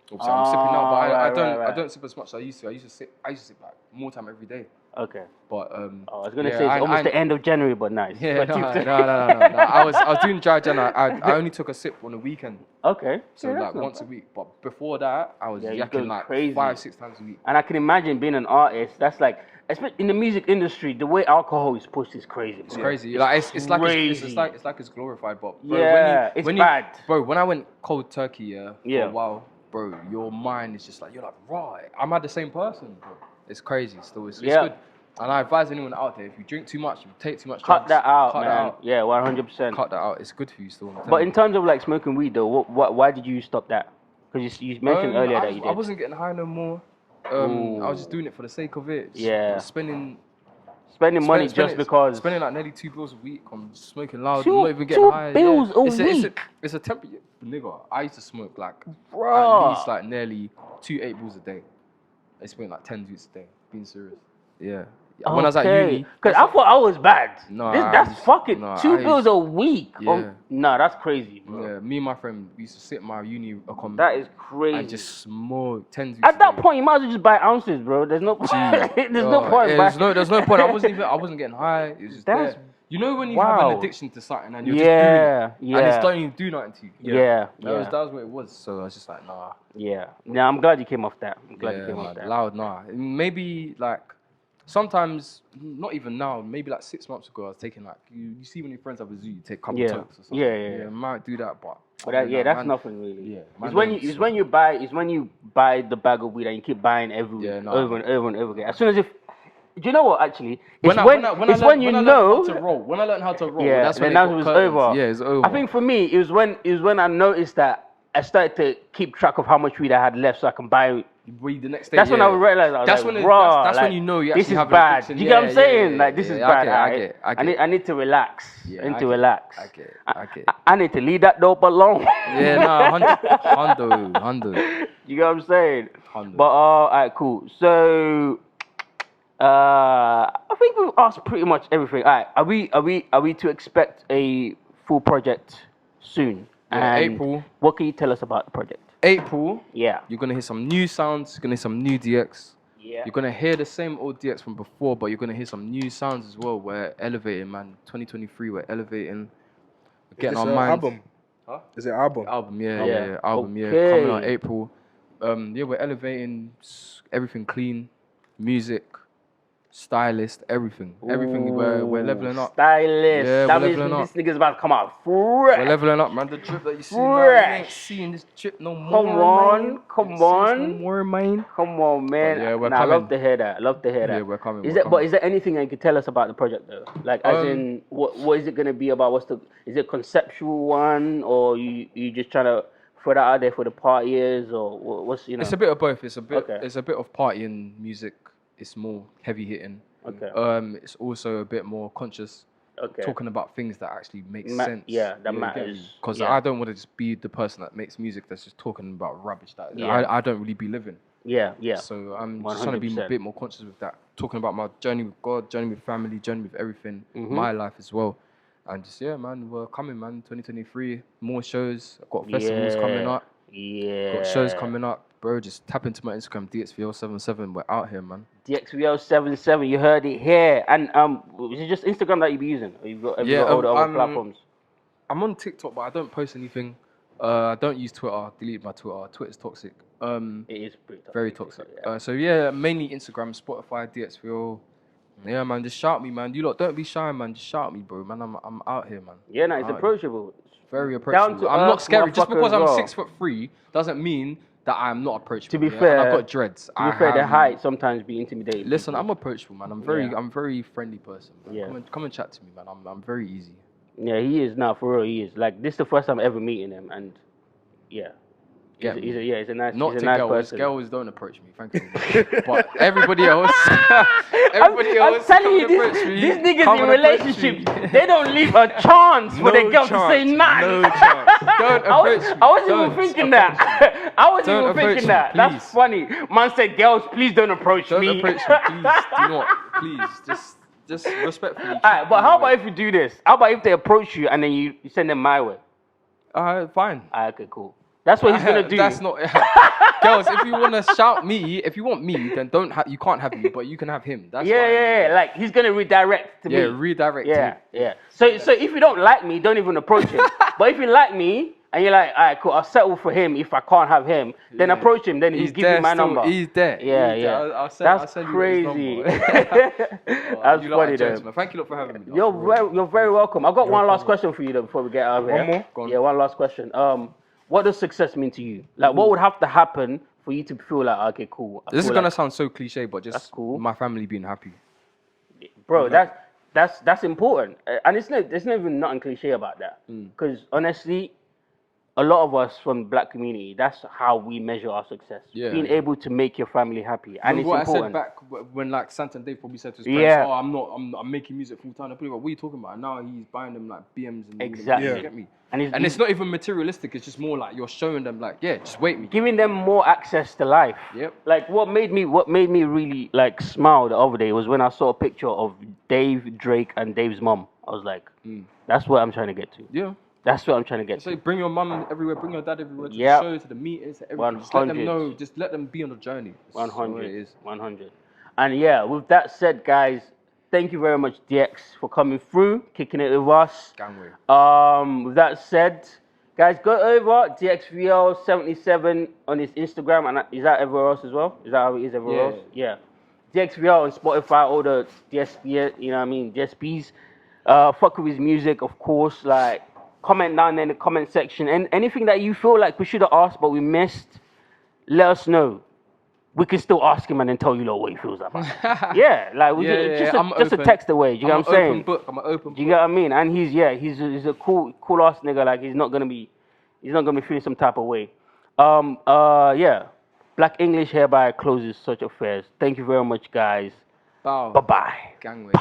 Obviously, I'm sipping now, but I don't sip as much as I used to. I used to sip like more time every day. Okay. But I was gonna say it's almost the end of January, but nice. Yeah, no. I was doing dry Jan. I only took a sip on the weekend. Okay. So like once a week. But before that, I was yakking like crazy. 5-6 times a week. And I can imagine being an artist. That's like, especially in the music industry, the way alcohol is pushed is crazy. It's crazy. Like it's like it's glorified, but bro, it's bad. Bro, when I went cold turkey for a while, bro, your mind is just like you're like, right, I'm not the same person, bro. It's crazy. Still, it's good. And I advise anyone out there, if you drink too much, if you take too much drugs, cut that out, man. Yeah, 100%. Cut that out. It's good for you still. But in terms of like smoking weed though, why did you stop that? Because you mentioned earlier that you did. I wasn't getting high no more. I was just doing it for the sake of it. Spending money just because. Spending like nearly $2 a week on smoking loud, not even getting high. $2 a week. It's a nigga. I used to smoke like at least like nearly 2 8 balls a day. I spent like 10 weeks a day. Being serious. Yeah. When I was at uni. Because I thought I was bad. No, that's fucking 2 bills a week. Yeah. No, that's crazy, bro. Yeah, me and my friend, we used to sit in my uni accommodation. That is crazy. And just smoke 10 weeks At that point, you might as well just buy ounces, bro. There's no point. There's no point. There's no point. I wasn't getting high. It was just there. You know when you have an addiction to something and you're just doing it, and it's don't even do nothing to you. That was what it was. So I was just like, nah. Yeah. Yeah, I'm glad you came off that. I'm glad you came off that. Loud, nah. Maybe like sometimes, not even now. Maybe like 6 months ago, I was taking like you see when your friends have a zoo, you take a couple of tokes or something. Yeah. Might do that, but that's nothing really. Yeah. It's when you buy the bag of weed and you keep buying over and over again. As soon as do you know what? Actually, when I learned how to roll, that's when it was over. Yeah, it's over. I think for me, it was when I noticed that I started to keep track of how much weed I had left, so I can buy weed the next day. That's when I realized. That's when you know you actually have an addiction. You get what I'm saying? Like this is bad. I need to relax. I need to relax. I need to leave that dope alone. Yeah, no, hundo. You get what I'm saying? But alright, cool. So. I think we've asked pretty much everything. Alright, are we to expect a full project soon? Yeah, April. What can you tell us about the project? April. Yeah. You're gonna hear some new sounds. You're gonna hear some new DX. Yeah. You're gonna hear the same old DX from before, but you're gonna hear some new sounds as well. We're elevating, man. 2023, we're elevating. We're getting our minds. Album? Huh? Is it album? Album, yeah. Album, yeah. Coming out April. We're elevating everything clean, music. Stylist, everything. We're leveling up. Stylist. Yeah, that means this nigga's about to come out fresh. We're leveling up, man. The drip that you see now, you ain't seeing this drip no more. Come on. No more, man. Come on, man. Yeah, we're coming. I love to hear that. Yeah, we're coming. But is there anything you can tell us about the project though? Like, as in, what is it gonna be about? Is it a conceptual one, or you just trying to throw that out there for the partiers, or what's It's a bit of both. It's a bit of partying music. It's more heavy hitting. Okay. It's also a bit more conscious. Okay. Talking about things that actually make sense. Yeah, that matters. Because I don't want to just be the person that makes music that's just talking about rubbish that I don't really be living. Yeah. So I'm 100%. just trying to be a bit more conscious with that. Talking about my journey with God, journey with family, journey with everything, my life as well. And just, man, we're coming, man. 2023, more shows. I've got festivals coming up. Yeah. Got shows coming up. Bro, just tap into my Instagram, DXVL77. We're out here, man. DXVL77, you heard it here. And is it just Instagram that you be using? Or you've got all the other platforms? I'm on TikTok, but I don't post anything. I don't use Twitter. Delete my Twitter. Twitter's toxic. It is pretty toxic. Very toxic. Mainly Instagram, Spotify, DXVL. Yeah, man, just shout me, man. You lot, don't be shy, man. Just shout me, bro, man. I'm out here, man. Yeah, no, it's approachable. Very approachable. I'm not scary. Just because I'm 6'3" doesn't mean that I'm not approachable. To be fair, I've got dreads. To be fair, the height sometimes be intimidating. Listen, I'm approachable, man. I'm very friendly person. Man. Yeah. Come and chat to me, man. I'm very easy. Yeah, he is now, for real. He is. Like, this is the first time ever meeting him, and yeah. He's a nice person. Girls don't approach me, thank you. But everybody else, I'm telling you, these niggas in relationships, they don't leave a chance for their girl to say nah. No chance. Don't approach me. I wasn't even thinking that. That's funny. Man said, girls, please don't approach me. Don't approach me, please. Do not. Please, just respectfully. Alright, but how about if you do this? How about if they approach you and then you send them my way? Fine. Okay, cool. That's what he's gonna do. That's not girls. If you wanna shout me, if you want me, then you can't have me, but you can have him. That's like he's gonna redirect to me. Yeah, redirect. Yeah. So if you don't like me, don't even approach him. But if you like me and you're like, alright, cool, I'll settle for him if I can't have him, then approach him. Then he'll give you my number. He's there. Yeah. That's crazy. That's funny though. Thank you for having me. You're very welcome. I've got one last question for you though before we get out of here. One more? Go on. Yeah, one last question. What does success mean to you? Like, what would have to happen for you to feel like, okay, cool? This is gonna sound so cliche, but just cool. My family being happy. Bro, that's important, and it's not even nothing cliche about that. Because honestly, a lot of us from the black community, that's how we measure our success. Yeah, being able to make your family happy, and it's what important. I said back when like Santa and Dave probably said to his parents, "Oh, I'm making music full time." What are you talking about? And now he's buying them like BMs and exactly. You get me? And it's not even materialistic. It's just more like you're showing them like, yeah, just wait me, giving them more access to life. Yep. Like what made me really like smile the other day was when I saw a picture of Dave, Drake, and Dave's mom. I was like, that's what I'm trying to get to. Yeah. That's what I'm trying to get to. So bring your mum everywhere, bring your dad everywhere to the show, to the meetings, to everything. Just let them know, just let them be on the journey. 100. 100. And yeah, with that said, guys, thank you very much, DX, for coming through, kicking it with us. Gangway. With that said, guys, go over DXVL77 on his Instagram, and is that everywhere else as well? Is that how it is everywhere else? Yeah. DXVL on Spotify, all the DSP, you know what I mean, DSPs. Fuck with his music, of course. Like, comment down there in the comment section, and anything that you feel like we should have asked but we missed, let us know. We can still ask him and then tell you what he feels about it. Yeah, like just a text away. Do you get what I'm saying? I'm an open book. Do you get what I mean? And he's a cool ass nigga. Like he's not gonna be feeling some type of way. Yeah. Black English hereby closes such affairs. Thank you very much, guys. Bow. Bye bye. Gangway.